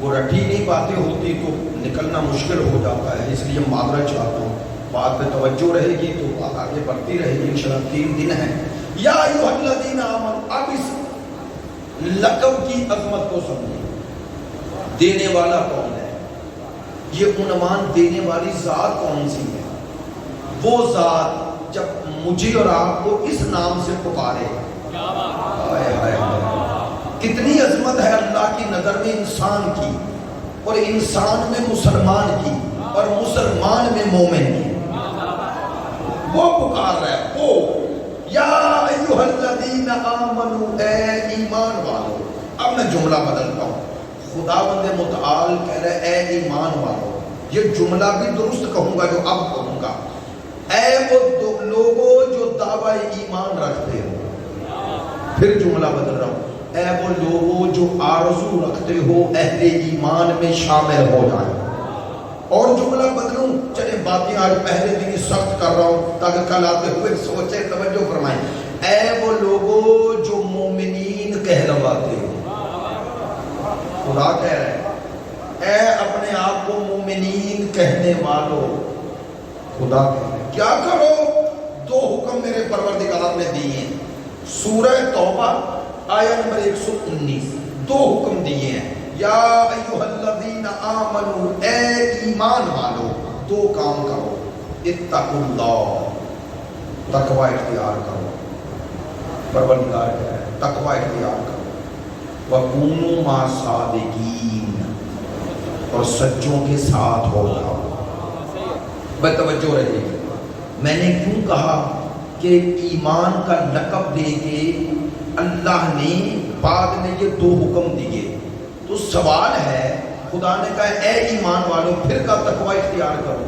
وہ رٹی نہیں باتیں ہوتی تو نکلنا مشکل ہو جاتا ہے, اس لیے معذرت چاہتا ہوں. بات پہ توجہ رہے گی تو بات آگے بڑھتی رہے گی. انشاءاللہ 3 دن ہیں. یا ایھا الذین آمنوا. اب اس لقب کی عظمت کو سمجھیں. دینے والا کون ہے؟ یہ عنوان دینے والی ذات کون سی ہے؟ وہ ذات جب مجھے اور آپ کو اس نام سے پکارے. کتنی عظمت ہے اللہ کی نظر میں انسان کی, اور انسان میں مسلمان کی, اور مسلمان میں مومن کی. وہ پکار رہا ہے, وہ یا ایھا الذین آمنوا, اے ایمان والو. اب میں جملہ بدلتا ہوں. خدا بند متعال کہہ رہے اے ایمان والو. یہ جملہ بھی درست کہوں گا جو اب کہوں گا. اے وہ لوگوں جو دعوی ایمان رکھتے ہو. پھر جملہ بدل رہا ہوں. اے وہ لوگوں جو آرزو رکھتے ہو اہل ایمان میں شامل ہو جائیں. اور جملہ بدلوں. چلیں باتیں آج پہلے دن ہی سخت کر رہا ہوں تاکہ کل آتے ہوئے سوچیں, توجہ فرمائیں. اے وہ لوگوں جو مومنین کہلواتے ہو. خدا کہہ رہے ہیں اے اپنے آپ کو مومنین کہنے والوں. خدا کہہ رہے ہیں کیا کرو؟ دو حکم میرے پروردگار نے دیے ہیں. سورہ توبہ آیہ نمبر 119 دو حکم دیے ہیں. یا ایھا الذین آمنو, اے ایمان والو, دو کام کرو. اتقوا اللہ, تقوی اختیار کرو. پروردگار کہہ رہے ہیں تقوی اختیار کرو. وَكُونُوا مَعَ الصَّادِقِينَ, اور سچوں کے ساتھ ہو جاؤ. بتوجہ رہے. میں نے کیوں کہا کہ ایمان کا لقب دے کے اللہ نے بعد میں یہ دو حکم دیے؟ تو سوال ہے, خدا نے کہا اے ایمان والو, پھر کا تقوی اختیار کرو.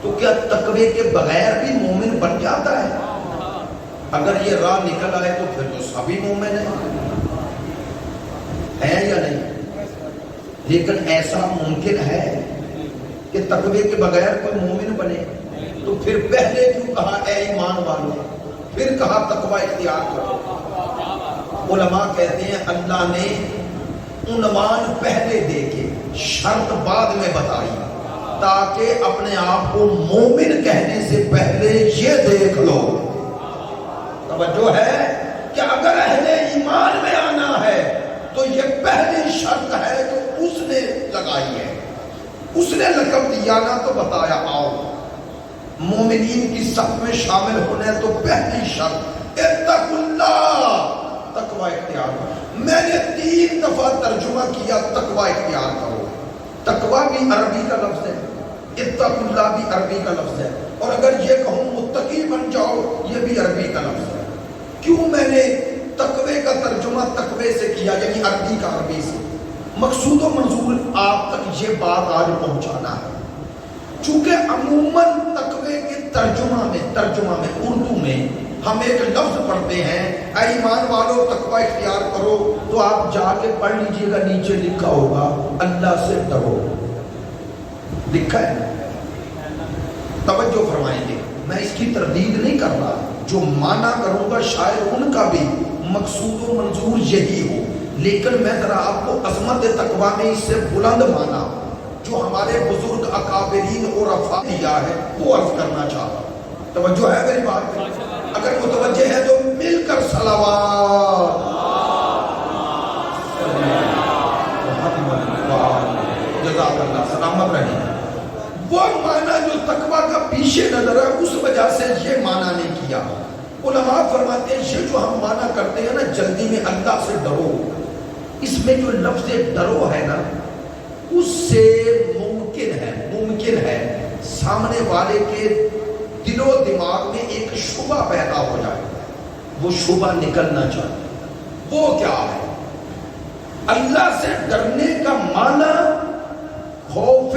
تو کیا تقوی کے بغیر بھی مومن بن جاتا ہے؟ اگر یہ راہ نکل آئے تو پھر تو سبھی مومن ہیں یا نہیں؟ لیکن ایسا ممکن ہے کہ تقوی کے بغیر کوئی مومن بنے؟ تو پھر پہلے کیوں کہا اے ایمان والو, پھر کہا تقوی اختیار کرو؟ علماء کہتے ہیں اللہ نے عنوان پہلے دے کے شرط بعد میں بتائی تاکہ اپنے آپ کو مومن کہنے سے پہلے یہ دیکھ لو. توجہ ہے کہ اگر اہل ایمان میں آنا ہے تو یہ پہلی شرط ہے جو اس نے لگائی ہے. اس نے لقب دیا نا تو بتایا آؤ مومنین کی صف میں شامل ہونے. تو پہلی شرط اتقوا اللہ, تقوی اختیار کرو. میں نے 3 دفعہ ترجمہ کیا تقوی اختیار کرو. تقوی بھی عربی کا لفظ ہے, اتقوا اللہ بھی عربی کا لفظ ہے, اور اگر یہ کہوں متقی بن جاؤ یہ بھی عربی کا لفظ ہے. کیوں میں نے تقوی کا ترجمہ تقوی سے کیا, یعنی عربی کا عربی سے؟ مقصود و منظور آپ تک یہ بات آج پہنچانا ہے. چونکہ عموماً تقوی کے ترجمہ میں اردو میں ہم ایک لفظ پڑھتے ہیں اے ایمان والو تقوی اختیار کرو, تو آپ جا کے پڑھ لیجئے گا, نیچے لکھا ہوگا اللہ سے ڈرو. لکھا ہے, توجہ فرمائیں گے. میں اس کی تردید نہیں کر رہا, جو معنی کروں گا شاید ان کا بھی مقصود و منظور یہی ہو, لیکن میں ذرا آپ کو عظمت تقوی میں اس سے بلند معنی جو ہمارے بزرگ اکابرین اور عرفا دیا ہے وہ عرض کرنا چاہتا ہوں. توجہ ہے میری بات میں؟ اگر متوجہ ہے تو مل کر صلوات. جزاک اللہ, سلامت رہیں. وہ معنی جو تقوی کا پیچھے نظر ہے اس وجہ سے یہ معنی نہیں کیا. علماء فرماتے ہیں یہ جو ہم معنی کرتے ہیں نا جلدی میں اللہ سے ڈرو, اس میں جو لفظ ڈرو ہے نا اس سے ممکن ہے سامنے والے کے دل و دماغ میں ایک شبہ پیدا ہو جائے, وہ شبہ نکلنا چاہے. وہ کیا ہے؟ اللہ سے ڈرنے کا معنی خوف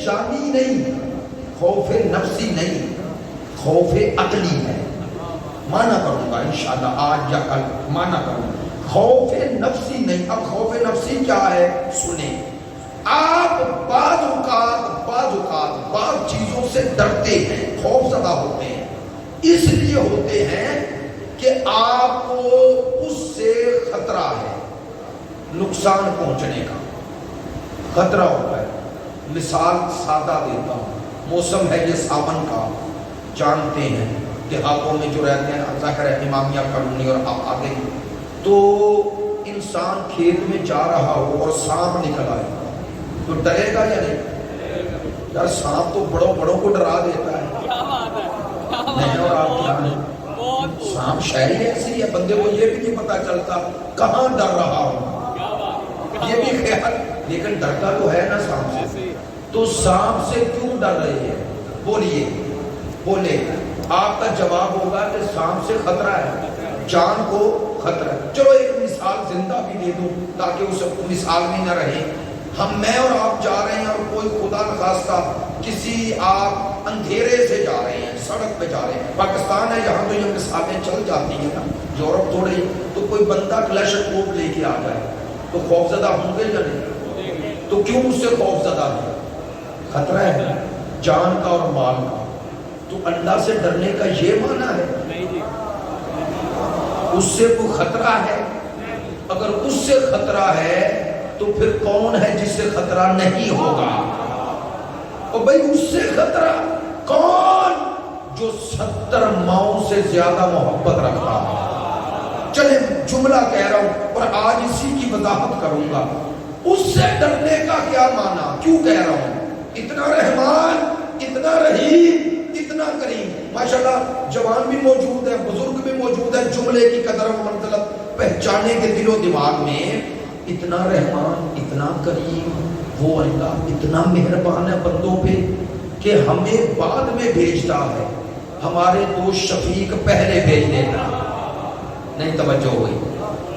جانی نہیں, خوف نفسی نہیں, خوف عقلی ہے. معنی کروں گا انشاءاللہ آج یا کل معنی کروں گا. خوف نفسی نہیں. اب خوف نفسی کیا ہے سنیں. آپ بعض اوقات بعض چیزوں سے ڈرتے ہیں, خوف زدہ ہوتے ہیں, اس لیے ہوتے ہیں کہ آپ کو اس سے خطرہ ہے, نقصان پہنچنے کا خطرہ ہوتا ہے. مثال سادہ دیتا ہوں, موسم ہے یہ ساون کا, جانتے ہیں دیہاتوں میں جو رہتے ہیں ظاہر ہے امامیہ کالونی اور آپ آگے, تو انسان کھیت میں جا رہا ہو اور سانپ نکل آئے تو ڈرے گا یا نہیں؟ یار سانپ تو بڑوں کو ڈرا دیتا ہے. نہیں, اور آپ کیا ہیں, سانپ شہری ایسی ہے بندے کو یہ بھی نہیں پتا چلتا کہاں ڈر رہا ہوں, یہ بھی خیال, لیکن ڈرتا تو ہے نا سانپ سے. تو سانپ سے کیوں ڈر رہے ہیں؟ بولے. آپ کا جواب ہوگا کہ سانپ سے خطرہ ہے, جان کو خطرہ ہے. چلو ایک مثال زندہ بھی دے دو تاکہ اس مثال میں نہ رہے. میں اور آپ جا رہے ہیں اور کوئی خدا نخواستہ کسی آپ اندھیرے سے جا رہے ہیں, سڑک پہ جا رہے ہیں. پاکستان ہے یہاں تو یہ مثالیں چل جاتی ہیں نا, یورپ تھوڑے, تو کوئی بندہ کلاشنکوف لے کے آ جائے تو خوف زدہ ہوں گے یا نہیں؟ تو کیوں اس سے خوف زدہ ہے؟ خطرہ ہے جان کا اور مال کا. تو اللہ سے ڈرنے کا یہ معنی ہے اس سے کوئی خطرہ ہے؟ اگر اس سے خطرہ ہے تو پھر کون ہے جس سے خطرہ نہیں ہوگا؟ اور بھائی اس سے خطرہ کون؟ جو 70 ماؤں سے زیادہ محبت رکھتا ہے. چلے جملہ کہہ رہا ہوں اور آج اسی کی وضاحت کروں گا. اس سے ڈرنے کا کیا معنی, کیوں کہہ رہا ہوں؟ اتنا رحمان, اتنا رحیم, اتنا کریم. ماشاءاللہ جوان بھی موجود ہے, بزرگ بھی موجود ہے, جملے کی قدر و منزلت پہچانے کے دل و دماغ میں. اتنا رحمان, اتنا کریم وہ اللہ, اتنا مہربان ہے بندوں پہ کہ ہمیں بعد میں بھیجتا ہے, ہمارے دو شفیق پہلے بھیج دیتا. نہیں توجہ ہوئی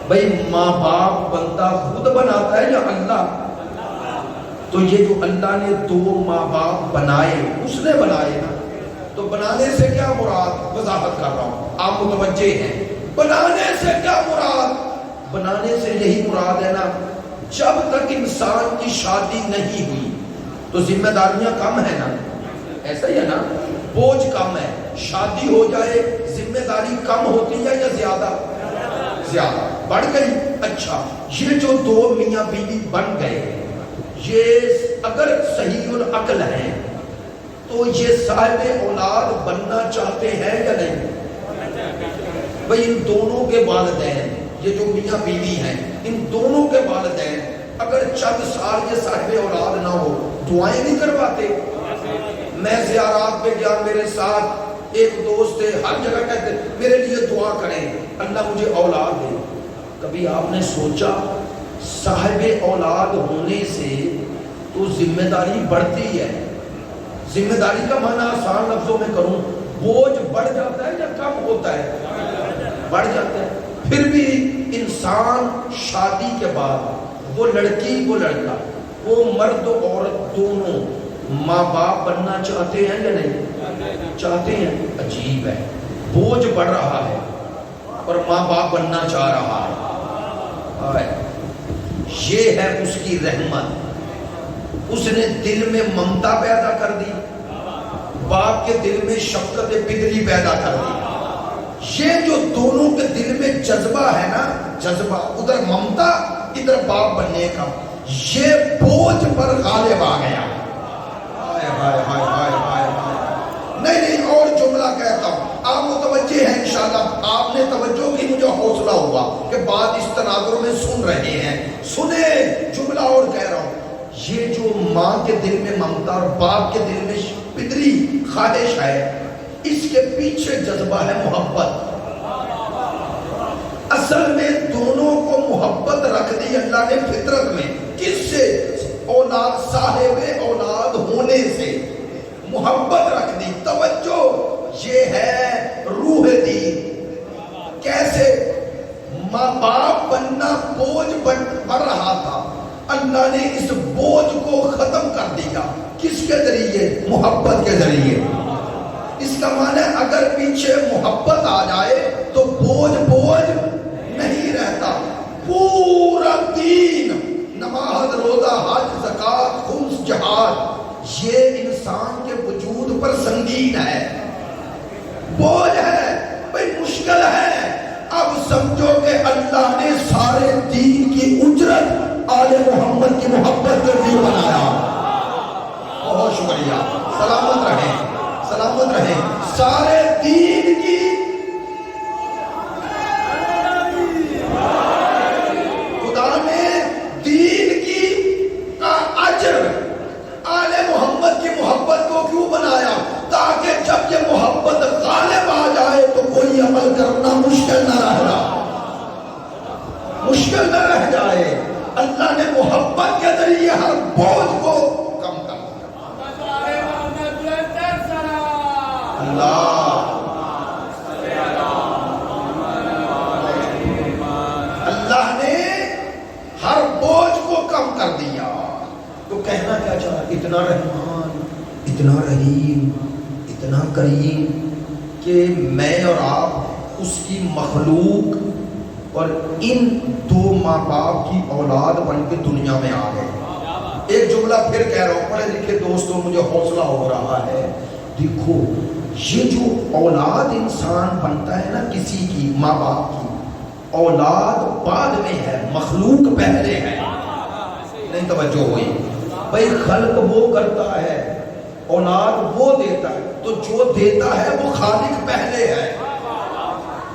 بھائی؟ ماں باپ بندہ خود بناتا ہے یا اللہ؟ تو یہ جو اللہ نے 2 ماں باپ بنائے, اس نے بنائے نا. تو بنانے سے کیا مراد, وضاحت کر رہا ہوں, آپ متوجہ ہیں. بنانے سے کیا مراد؟ بنانے سے یہی مراد ہے نا, جب تک انسان کی شادی نہیں ہوئی تو ذمہ داریاں کم ہیں نا, ایسا ہی ہے نا, بوجھ کم ہے. شادی ہو جائے ذمہ داری کم ہوتی ہے یا زیادہ؟ زیادہ بڑھ گئی. اچھا, یہ جو 2 میاں بیوی بن گئے, یہ اگر صحیح العقل ہیں تو یہ صاحب اولاد بننا چاہتے ہیں یا نہیں؟ بھئی ان دونوں کے والدین, یہ جو میاں بیوی ہیں, ان دونوں کے والدین اگر چند سال یہ صاحب اولاد نہ ہو, دعائیں نہیں کرواتے؟ میں زیارات پہ گیا, میرے ساتھ ایک دوست تھے, ہر جگہ کہتے میرے لیے دعا کریں, اللہ مجھے اولاد دے. کبھی آپ نے سوچا صاحب اولاد ہونے سے تو ذمہ داری بڑھتی ہے؟ ذمہ داری کا معنی آسان لفظوں میں کروں, بوجھ بڑھ جاتا ہے یا کم ہوتا ہے؟ بڑھ جاتا ہے. پھر بھی انسان شادی کے بعد وہ لڑکی وہ لڑکا, وہ مرد و عورت دونوں ماں باپ بننا چاہتے ہیں یا نہیں چاہتے ہیں؟ عجیب ہے, بوجھ بڑھ رہا ہے اور ماں باپ بننا چاہ رہا ہے. یہ ہے اس کی رحمت. اس نے دل میں ممتا پیدا کر دی, باپ کے دل میں شفقت پدری پیدا کر دی. یہ جو دونوں کے دل میں جذبہ ہے نا, جذبہ, ادھر ممتا ادھر باپ بننے کا, یہ بوجھ پر غالب آ گیا. نہیں اور جملہ کہتا ہوں, آپ متوجہ ہیں انشاءاللہ, آپ نے توجہ کی, مجھے حوصلہ ہوا کہ بات اس تناظر میں سن رہے ہیں. سنیں جملہ اور کہہ رہا ہوں. یہ جو ماں کے دل میں ممتا اور باپ کے دل میں پدری خواہش ہے, اس کے پیچھے جذبہ ہے محبت. اصل میں دونوں کو محبت رکھ دی اللہ نے فطرت میں. کس سے؟ اولاد, صاحب اولاد ہونے سے محبت رکھ دی. توجہ, یہ ہے روح دین. کیسے؟ ماں باپ بننا بوجھ بڑھ رہا تھا, اللہ نے اس بوجھ کو ختم کر دیا. کس کے ذریعے؟ محبت کے ذریعے. اس کا معنی ہے اگر پیچھے محبت آ جائے تو بوجھ نہیں رہتا. پورا دین, نماز, روزہ, حج, زکات, خمس, جہاد, یہ انسان کے وجود پر سنگین ہے, بوجھ ہے, بھئی مشکل ہے. اب سمجھو کہ اللہ نے سارے دین کی اجرت آل محمد کی محبت کے لیے بنایا. بہت شکریہ, سلامت رہیں, سلامت رہیں. سارے دین کی خدا نے دین کی اجر آل محمد کی محبت کو کیوں بنایا؟ تاکہ جب یہ محبت غالب آ جائے تو کوئی عمل کرنا مشکل نہ رہ جائے. اللہ نے محبت کے ذریعے ہر بوجھ کو کم کر دیا. اللہ کم کر دیا. تو کہنا کیا چاہا؟ اتنا رحمان، اتنا رحیم، اتنا کریم کہ میں اور آپ اس کی مخلوق اور ان دو ماں باپ کی اولاد بن کے دنیا میں آ گئے. ایک جملہ پھر کہہ رہا ہوں، پڑھے لکھے دوستوں مجھے حوصلہ ہو رہا ہے. دیکھو یہ جو اولاد انسان بنتا ہے نا کسی کی، ماں باپ کی، اولاد بعد میں ہے، مخلوق پہلے ہے. نہیں توجہ ہوئی؟ بھائی خلق وہ کرتا ہے، اولاد وہ دیتا ہے، تو جو دیتا ہے وہ خالق پہلے ہے.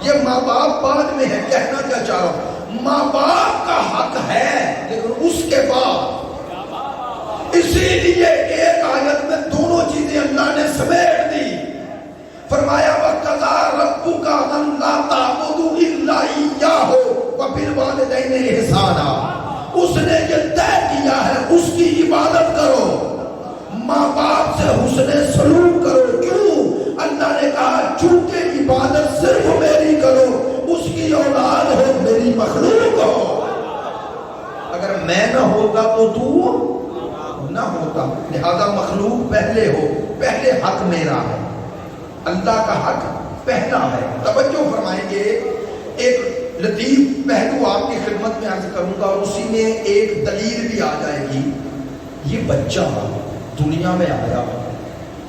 یہ ماں باپ بعد میں ہے. کہنا کیا چاہ رہا ہوں؟ ماں باپ کا حق ہے لیکن اس کے بعد. اسی لیے ایک آیت میں دونوں چیزیں اللہ نے سمیٹ دی. فرمایا وَقَضَىٰ رَبُّكَ أَلَّا تَعْبُدُوا إِلَّا إِيَّاهُ وَبِالْوَالِدَيْنِ إِحْسَانًا. اس نے یہ طے کیا ہے اس کی عبادت کرو، ماں باپ سے حسن سلوک کرو. کیوں؟ اللہ نے کہا چونکہ عبادت صرف میری کرو، اس کی اولاد ہو، میری مخلوق ہو. اگر میں نہ ہوتا تو تو نہ ہوتا، لہذا مخلوق پہلے ہو. پہلے حق میرا ہے، اللہ کا حق پہلا ہے. توجہ فرمائیں گے. ایک لطیف پہلو آپ کی خدمت میں عرض کروں گا اور اسی میں ایک دلیل بھی آ جائے گی. یہ بچہ دنیا میں آیا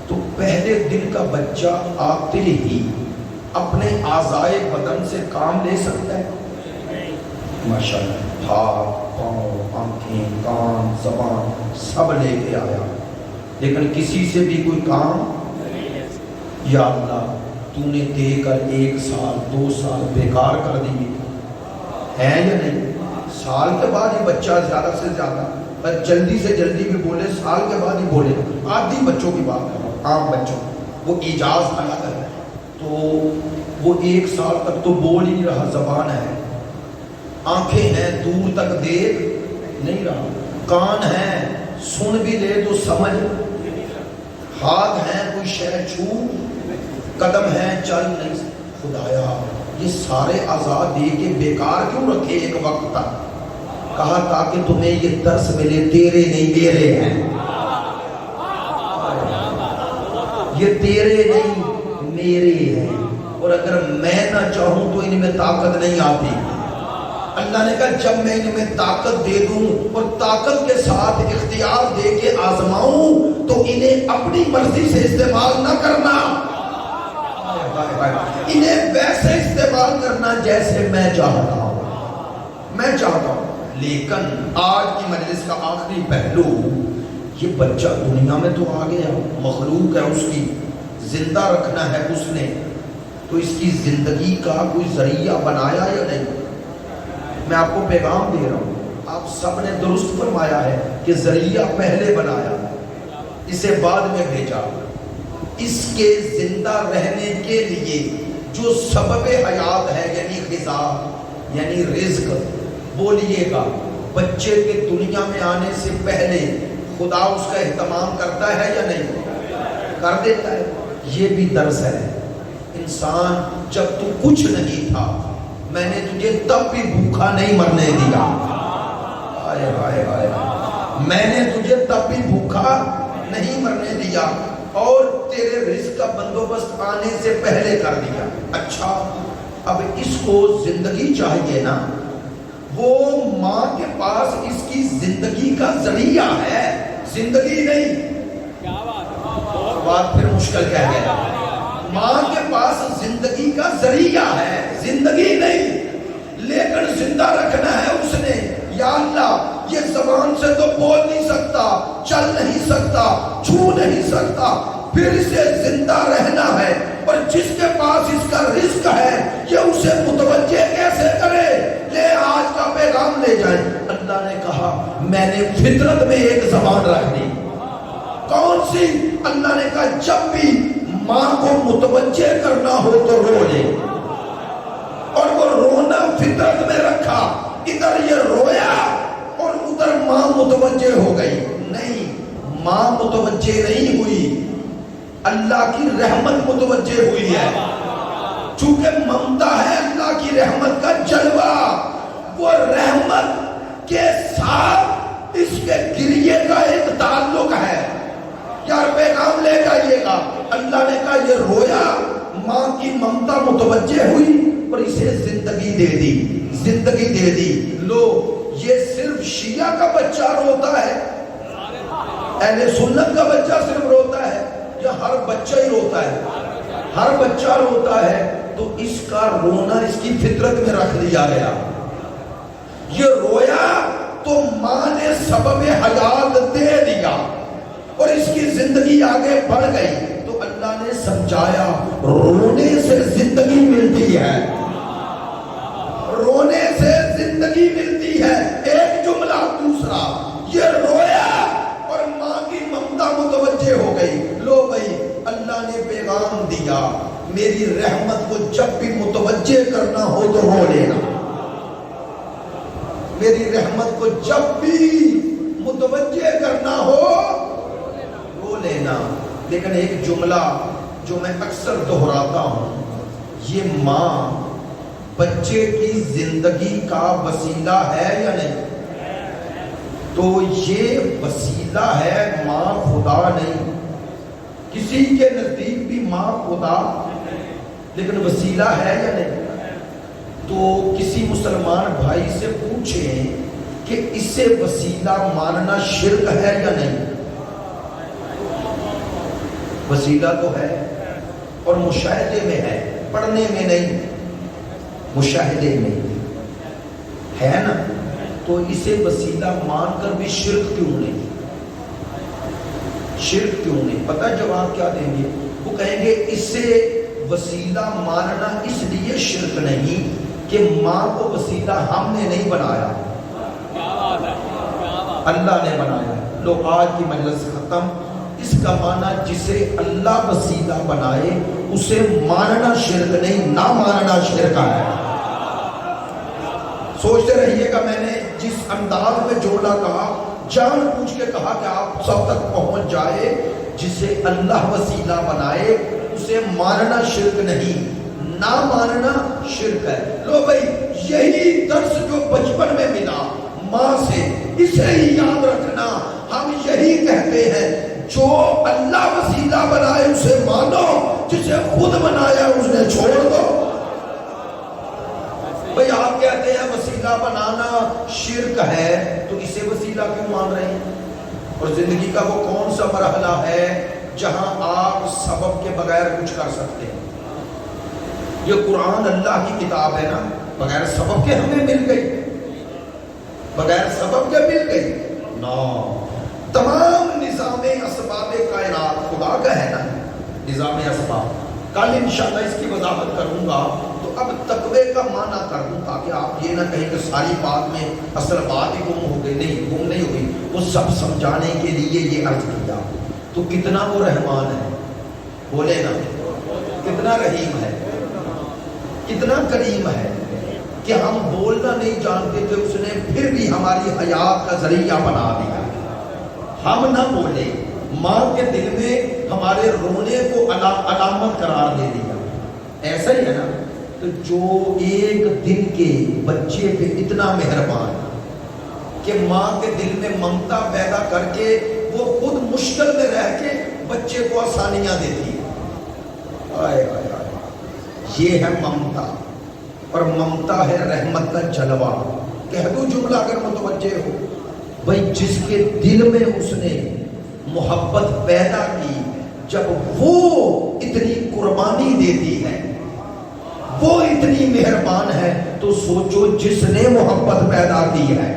تو پہلے دن کا بچہ آتے ہی اپنے اعضائے بدن سے کام لے سکتا ہے؟ ماشاءاللہ، ہاتھ، پاؤں، آنکھیں، کان، زبان سب لے کے آیا، لیکن کسی سے بھی کوئی کام. یا اللہ تو نے دے کر 1 سال 2 سال بیکار کر دیے ہیں یا نہیں؟ سال کے بعد یہ بچہ زیادہ سے زیادہ جلدی سے جلدی بھی بولے، سال کے بعد ہی بولے. عادی بچوں کی بات کر رہا ہوں، عام بچوں، وہ اعجاز الگ ہے. تو وہ 1 سال تک تو بول ہی نہیں رہا، زبان ہے، آنکھیں ہیں دور تک دیکھ نہیں رہا، کان ہیں سن بھی لے تو سمجھ، ہاتھ ہیں کوئی شے چھو، قدم ہیں چل نہیں. خدایا یہ سارے اعضاء دے کے بیکار کیوں رکھے ایک وقت تک؟ کہا تاکہ تمہیں یہ درس ملے تیرے نہیں میرے ہیں. یہ تیرے نہیں میرے ہیں، اور اگر میں نہ چاہوں تو ان میں طاقت نہیں آتی. اللہ نے کہا جب میں ان میں طاقت دے دوں اور طاقت کے ساتھ اختیار دے کے آزماؤں تو انہیں اپنی مرضی سے استعمال نہ کرنا، انہیں ویسے استعمال کرنا جیسے میں چاہتا ہوں. لیکن آج کی مجلس کا آخری پہلو، یہ بچہ دنیا میں تو آ گیا، مخلوق ہے، اس کی زندہ رکھنا ہے اس نے، تو اس کی زندگی کا کوئی ذریعہ بنایا یا نہیں؟ میں آپ کو پیغام دے رہا ہوں، آپ سب نے درست فرمایا ہے کہ ذریعہ پہلے بنایا، اسے بعد میں بھیجا. اس کے زندہ رہنے کے لیے جو سبب حیات ہے، یعنی غذا، یعنی رزق، بولیے گا بچے کے دنیا میں آنے سے پہلے خدا اس کا اہتمام کرتا ہے یا نہیں؟ کر دیتا ہے. یہ بھی درس ہے. انسان جب تو کچھ نہیں تھا میں نے تجھے تب بھی بھوکا نہیں مرنے دیا. آئے آئے آئے، میں نے تجھے تب بھی بھوکا نہیں مرنے دیا اور تیرے رزق کا بندوبست آنے سے پہلے کر دیا. اچھا اب اس کو زندگی چاہیے نا، وہ ماں کے پاس اس کی زندگی کا ذریعہ ہے، زندگی نہیں. بات پھر مشکل کہہ گیا. ماں کے پاس زندگی کا ذریعہ ہے، زندگی نہیں، لیکن زندہ رکھنا ہے اس نے. یا اللہ یہ زبان سے تو بول نہیں سکتا، چل نہیں سکتا، چھو نہیں سکتا، پھر اسے زندہ رہنا ہے، اور جس کے پاس اس کا رزق ہے یہ اسے متوجہ کیسے کرے؟ لے آج کا پیغام لے جائیں. اللہ نے کہا میں نے فطرت میں ایک زبان رکھ دی. کون سی؟ اللہ نے کہا جب بھی ماں کو متوجہ کرنا ہو تو رو لے، اور وہ رونا فطرت میں رکھا. ادھر یہ رویا اور ادھر ماں متوجہ ہو گئی. نہیں، ماں متوجہ نہیں ہوئی، اللہ کی رحمت متوجہ ہوئی ہے. چونکہ ممتا ہے اللہ کی رحمت کا جلوہ، وہ رحمت کے ساتھ اس کے گریے کا ایک تعلق ہے، یار پیغام لے جائیے گا۔ اللہ نے کہا یہ رویا، ماں کی ممتا متوجہ ہوئی اور اسے زندگی دے دی، زندگی دے دی۔ لو یہ صرف شیعہ کا بچہ روتا ہے، اہل سنت کا بچہ صرف روتا ہے، یا ہر بچہ ہی روتا ہے؟ ہر بچہ روتا ہے۔ تو اس کا رونا اس کی فطرت میں رکھ دیا گیا۔ یہ رویا تو ماں نے سبب حیات دے دیا اور اس کی زندگی آگے بڑھ گئی۔ تو اللہ نے سمجھایا رونے سے زندگی ملتی ہے، رونے سے زندگی ملتی ہے۔ ایک جملہ دوسرا، یہ رویا اور ماں کی ممتا متوجہ ہو گئی۔ لو بھائی اللہ نے پیغام دیا، میری رحمت کو جب بھی متوجہ کرنا ہو تو رو لینا، میری رحمت کو جب بھی متوجہ کرنا ہو رو لینا۔ لیکن ایک جملہ جو میں اکثر دہراتا ہوں، یہ ماں بچے کی زندگی کا وسیلہ ہے یا نہیں؟ تو یہ وسیلہ ہے، ماں خدا نہیں۔ کسی کے نزدیک بھی ماں خدا، لیکن وسیلہ ہے یا نہیں؟ تو کسی مسلمان بھائی سے پوچھیں کہ اسے وسیلہ ماننا شرک ہے یا نہیں؟ وسیلہ تو ہے اور مشاہدے میں ہے، پڑھنے میں نہیں، مشاہدے میں ہے نا۔ تو اسے وسیلہ مان کر بھی شرک کیوں نہیں؟ شرک کیوں نہیں؟ پتہ جواب کیا دیں گے؟ وہ کہیں گے اسے وسیلہ ماننا اس لیے شرک نہیں کہ ماں کو وسیلہ ہم نے نہیں بنایا، اللہ نے بنایا۔ لو آج کی مجلس ختم۔ اس کا معنی جسے اللہ وسیلہ بنائے اسے ماننا شرک نہیں، نہ ماننا شرک ہے۔ سوچتے رہیے گا، میں نے جس انداز میں جملہ کہا جان پوچھ کے کہا کہ آپ سب تک پہنچ جائے، جسے اللہ وسیلہ بنائے اسے ماننا شرک نہیں، نہ ماننا شرک ہے۔ لو بھائی یہی درس جو بچپن میں ملا ماں سے، اسے ہی یاد رکھنا۔ ہم یہی کہتے ہیں جو اللہ وسیلہ بنائے اسے مانو، جسے خود بنایا اس نے چھوڑ دو۔ بھئی آپ کہتے ہیں وسیلہ بنانا شرک ہے، تو اسے وسیلہ کیوں مان رہے ہیں؟ اور زندگی کا وہ کون سا مرحلہ ہے جہاں آپ سبب کے بغیر کچھ کر سکتے ہیں؟ یہ قرآن اللہ کی کتاب ہے نا، بغیر سبب کے ہمیں مل گئی، بغیر سبب کے مل گئی نا۔ تمام نظام اسباب کائنات خدا کا ہے نا، نظام اسباب۔ کل انشاءاللہ اس کی وضاحت کروں گا۔ تو اب تقوی کا معنی کر دوں تاکہ آپ یہ نہ کہیں کہ ساری بات میں اصل بات ہی گم ہو گئی۔ نہیں، گم نہیں ہوئی، وہ سب سمجھانے کے لیے یہ عرض کیا۔ تو کتنا وہ رحمان ہے، بولے نا، کتنا رحیم ہے، کتنا کریم ہے کہ ہم بولنا نہیں جانتے تھے، اس نے پھر بھی ہماری حیات کا ذریعہ بنا دیا۔ ہم نہ بولے، ماں کے دل میں ہمارے رونے کو علامت قرار دے دیا۔ ایسا ہی ہے نا، تو جو ایک دن کے بچے پہ اتنا مہربان کہ ماں کے دل میں ممتا پیدا کر کے وہ خود مشکل میں رہ کے بچے کو آسانیاں دیتی ہے۔ آئے آئے آئے، یہ ہے ممتا، اور ممتا ہے رحمت کا جلوہ۔ کہہ دو جملہ اگر متوجہ ہو، بھئی جس کے دل میں اس نے محبت پیدا کی، جب وہ اتنی قربانی دیتی ہے، وہ اتنی مہربان ہے، تو سوچو جس نے محبت پیدا کی ہے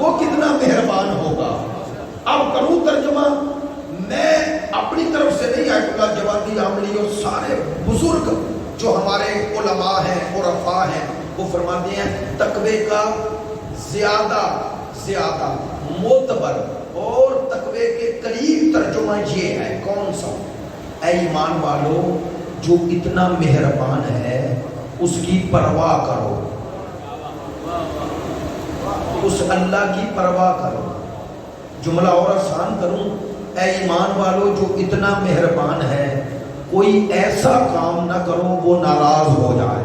وہ کتنا مہربان ہوگا۔ اب کروں ترجمہ، میں اپنی طرف سے نہیں، آیت اللہ جوادی عاملی اور سارے بزرگ جو ہمارے علماء ہیں، عرفاء ہیں، وہ فرماتے ہیں تقوی کا زیادہ معتبر اور تقوی کے قریب ترجمہ یہ ہے، کون سا؟ اے ایمان والو، جو اتنا مہربان ہے اس کی پرواہ کرو، اس اللہ کی پرواہ کرو۔ جملہ اور آسان کروں، اے ایمان والو جو اتنا مہربان ہے، کوئی ایسا کام نہ کرو وہ ناراض ہو جائے۔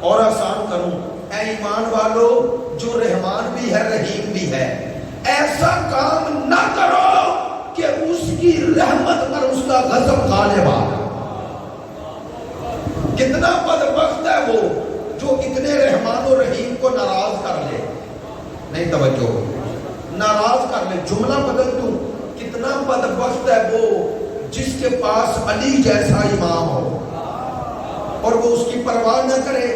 اور آسان کروں، اے ایمان والو جو رحمان بھی ہے رحیم بھی ہے، ایسا کام نہ کرو کہ اس کی رحمت پر اس کا غضب غالب آ جائے۔ کتنا بدبخت ہے وہ جو اتنے رحمان و رحیم کو ناراض کر لے۔ نہیں توجہ، ناراض کر لے، جملہ بدل دوں، کتنا بدبخت ہے وہ جس کے پاس علی جیسا امام ہو اور وہ اس کی پرواہ نہ کرے،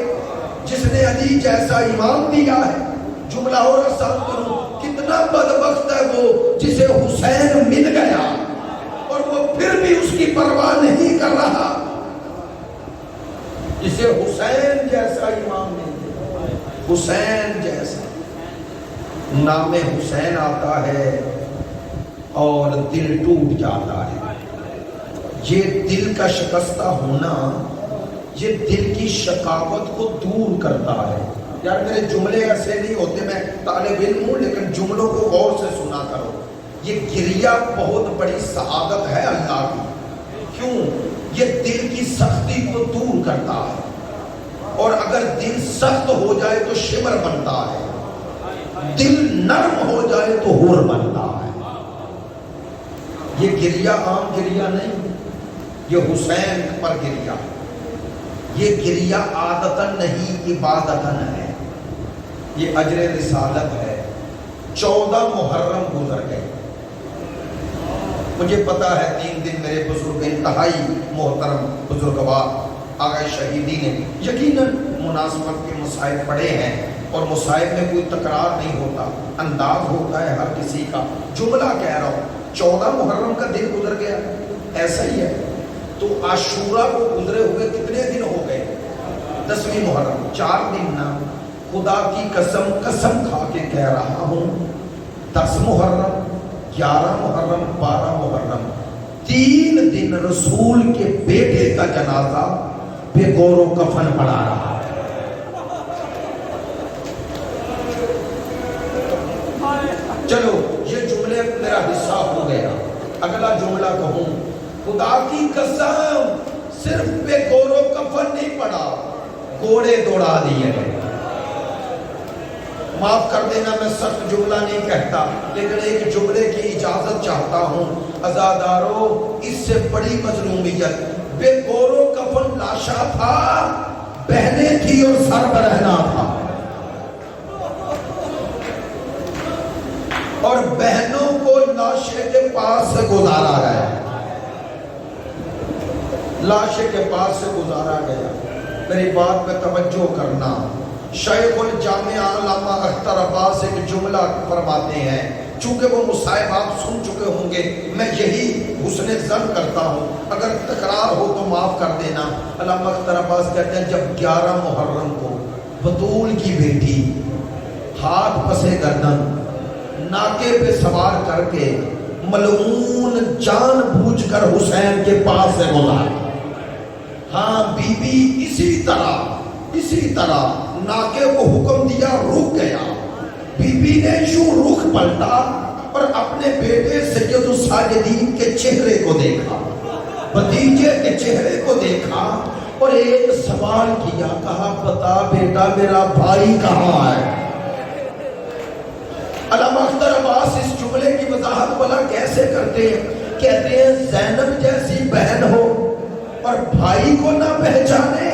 جس نے علی جیسا امام دیا ہے۔ جملہ اور آسان کروں، کتنا بدبخت ہے وہ جسے حسین مل گیا اور وہ پھر بھی اس کی پرواہ نہیں کر رہا، جسے حسین جیسا امام مل گیا۔ حسین جیسا نام حسین آتا ہے اور دل ٹوٹ جاتا ہے۔ یہ دل کا شکستہ ہونا یہ دل کی شقاوت کو دور کرتا ہے۔ یار میرے جملے ایسے نہیں ہوتے، میں طالب علم ہوں لیکن جملوں کو غور سے سنا کرو۔ یہ گریہ بہت بڑی سعادت ہے اللہ کی، کیوں؟ یہ دل کی سختی کو دور کرتا ہے، اور اگر دل سخت ہو جائے تو شمر بنتا ہے، دل نرم ہو جائے تو حور بنتا ہے۔ یہ گریہ عام گریہ نہیں، یہ حسین پر گریہ، یہ گریہ عادتاً نہیں عبادتاً ہے، یہ اجر رسالت ہے۔ 14 محرم گزر گئے، مجھے پتا ہے 3 دن میرے بزرگ انتہائی محترم بزرگوار آغا شہیدی نے یقیناً مناسبت کے مسائل پڑھے ہیں، اور مسائل میں کوئی تکرار نہیں ہوتا، انداز ہوتا ہے ہر کسی کا۔ جملہ کہہ رہا ہوں، 14 محرم کا دن گزر گیا، ایسا ہی ہے۔ تو عاشورہ کو گزرے ہوئے کتنے دن ہو گئے؟ 10ویں محرم، 4 دن نا۔ خدا کی قسم قسم کھا کے کہہ رہا ہوں، 10 محرم، 11 محرم، 12 محرم، 3 دن رسول کے بیٹے کا جنازہ بے گور و کفن پڑا رہا۔ چلو یہ جملے میرا حصہ ہو گیا، اگلا جملہ کہوں، خدا کی قسم صرف بے گور و کفن نہیں پڑا، گھوڑے دوڑا دیے گئے۔ معاف کر دینا میں سخت جملہ نہیں کہتا، لیکن ایک جملے کی اجازت چاہتا ہوں۔ عزادارو، اس سے بڑی مظلومیت بے گور و کفن لاشا تھا، بہنیں تھی اور سر برہنا تھا، اور بہنوں کو لاشے کے پاس سے گزارا گیا، لاشے کے پاس سے گزارا گیا۔ میری بات پہ توجہ کرنا، شیخ الجامعہ علامہ اختر عباس ایک جملہ فرماتے ہیں، چونکہ وہ مصائب آپ سن چکے ہوں گے، میں یہی حسن ظن کرتا ہوں، اگر تکرار ہو تو معاف کر دینا۔ علامہ اختر عباس کہتے ہیں جب 11 محرم کو بطول کی بیٹی ہاتھ پسے گردن ناکے پہ سوار کر کے ملعون جان بوجھ کر حسین کے پاس سے گزار، ہاں بی بی اسی طرح ناکے کو حکم دیا، رک گیا، بی بی نے یوں رخ پلٹا اور اپنے بیٹے سید الساجدین کے چہرے کو دیکھا، بھتیجے کے چہرے کو دیکھا، اور ایک سوال کیا، کہا بتا بیٹا میرا بھائی کہاں ہے؟ علامہ اختر عباس اس جملے کی وضاحت بلا کیسے کرتے ہیں؟ کہتے ہیں زینب جیسی بہن ہو اور بھائی کو نہ پہچانے۔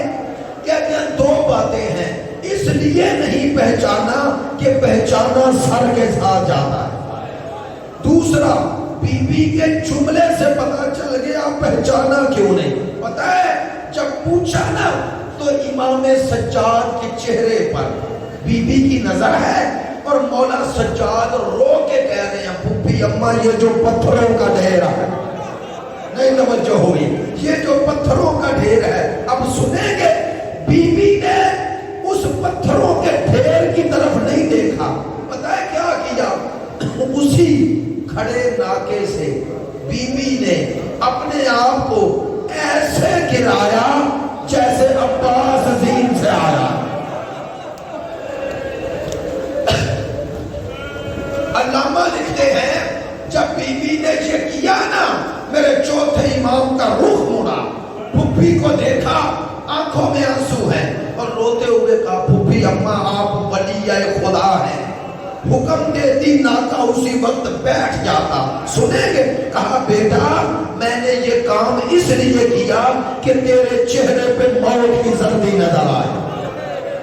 کہتے ہیں 2 باتیں ہیں، اس لیے نہیں پہچانا کہ پہچانا سر کے ساتھ جاتا ہے، دوسرا بی بی کے جملے سے پتا چل گیا پہچانا کیوں نہیں۔ پتہ ہے جب پوچھا نا تو امام سجاد کے چہرے پر بی بی کی نظر ہے، اور مولا سجاد رو کے کہہ رہے ہیں پھپھی اماں یہ جو پتھروں کا ڈھیر ہے، نہیں توجہ ہوئی، یہ جو پتھروں کا ڈھیر ہے، اب سنیں گے بی بی نے اس پتھروں کے ڈھیر کی طرف نہیں دیکھا، پتہ ہے کیا کیا؟ اسی کھڑے ناکے سے بی بی نے اپنے آپ کو ایسے گرایا جیسے عباس زین سے آیا۔ علامہ لکھتے ہیں جب بی بی نے یہ کیا نا، میرے چوتھے امام کا رخ مڑا، پھپھی کو دیکھا، آنکھوں میں آنسو ہیں، اور روتے ہوئے کہا پھپھی پھوپھی اما آپ ولی خدا ہیں، حکم دیتی ناکا اسی وقت بیٹھ جاتا، سنیں گے؟ کہا بیٹا میں نے یہ کام اس لیے کیا کہ تیرے چہرے پہ موت کی زردی نظر آئے۔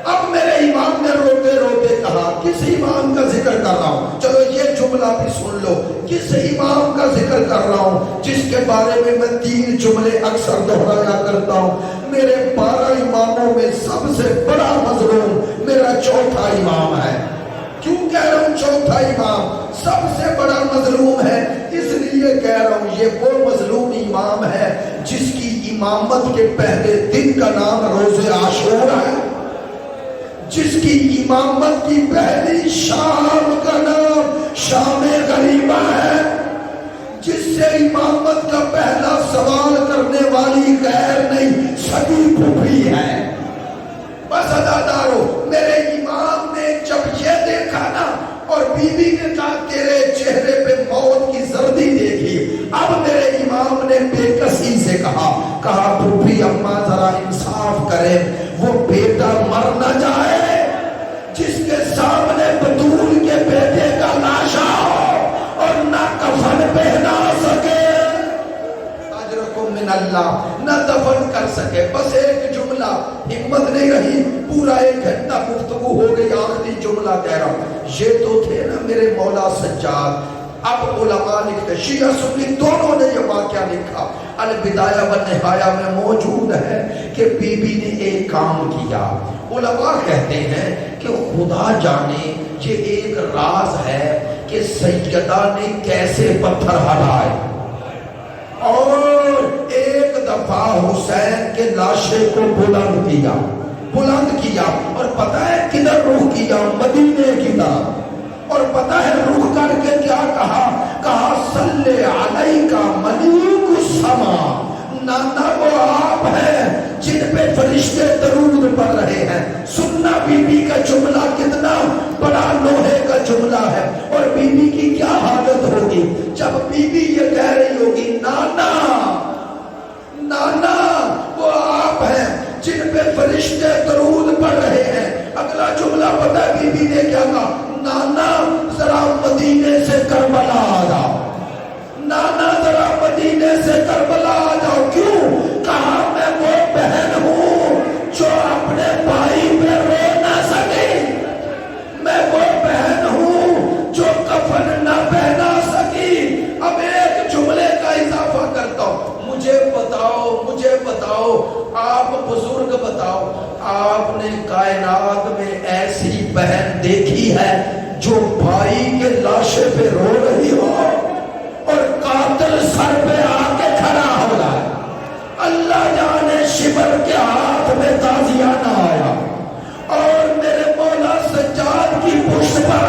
اب میرے امام نے روتے روتے کہا، کس امام کا ذکر کر رہا ہوں؟ چلو یہ جملہ بھی سن لو، کس امام کا ذکر کر رہا ہوں جس کے بارے میں میں 3 جملے اکثر دہرایا کرتا ہوں؟ میرے 12 اماموں میں سب سے بڑا مظلوم میرا چوتھا امام ہے۔ کیوں کہہ رہا ہوں چوتھا امام سب سے بڑا مظلوم ہے؟ اس لیے کہہ رہا ہوں یہ وہ مظلوم امام ہے جس کی امامت کے پہلے دن کا نام روز عاشورہ ہے، جس کی امامت کی پہلی شام کا نام شام غریبہ ہے، جس سے امامت کا پہلا سوال کرنے والی غیر نہیں سگی پھوپھی ہے۔ بس ادادارو، میرے امام نے جب یہ دیکھا نا اور بی بی نے کہا تیرے چہرے پہ موت کی زردی دیکھی، اب میرے امام نے بے کسی سے کہا پھوپھی اماں ذرا انصاف کرے، وہ بیٹا مر نہ جائے جس کے سامنے بطول کے بیٹے کا لاشا ہو اور نہ کفن پہنا سکے، اجرکم من اللہ، نہ دفن کر سکے۔ بس ایک جملہ، ہمت نہیں رہی، پورا 1 گھنٹہ گفتگو ہو گئی، آخری جملہ کہہ رہا ہوں۔ یہ تو تھے نا میرے مولا سجاد۔ اب علماء لکھتے، شیعہ سنی دونوں نے یہ واقعہ لکھا، البدایہ والنہایہ میں موجود ہے کہ بی بی نے ایک کام کیا۔ علماء کہتے ہیں کہ خدا جانے یہ ایک راز ہے کہ سیدہ نے کیسے پتھر ہٹائے اور ایک دفعہ حسین کے لاشے کو بلند کیا اور پتہ ہے کدھر رخ کیا؟ مدینے کی طرف۔ اور پتہ ہے رخ کر کے کیا کہا صلی علیکہ ملیک السما، نانا وہ آپ ہیں جن پہ فرشتے درود پڑھ رہے ہیں۔ سننا بی بی کا جملہ کتنا بڑا لوہے کا جملہ ہے، اور بی بی کی کیا حالت ہوگی جب بی بی یہ کہہ رہی ہوگی نانا وہ آپ ہیں جن پہ فرشتے درود پڑھ رہے ہیں۔ اگلا جملہ پتہ ہے بی بی نے کیا کہا؟ نانا ذرا مدینے سے کربلا آ جاؤ، نانا ذرا مدینے سے کربلا آ جاؤ۔ کیوں؟ کہا میں وہ بہن ہوں جو اپنے بھائی پہ رو نہ سکی، میں وہ بہن ہوں جو کفن نہ پہنا سکی۔ اب ایک جملے کا اضافہ کرتا ہوں، مجھے بتاؤ آپ بزرگ بتاؤ، آپ نے کائنات میں ایسی بہن دیکھی ہے جو بھائی کے لاشے پہ رو رہی ہو اور قاتل سر پہ آ کے کھڑا ہو رہا ہے؟ اللہ جانے شبر کے ہاتھ میں تازیہ نہ آیا اور میرے مولا سجاد کی پشت پر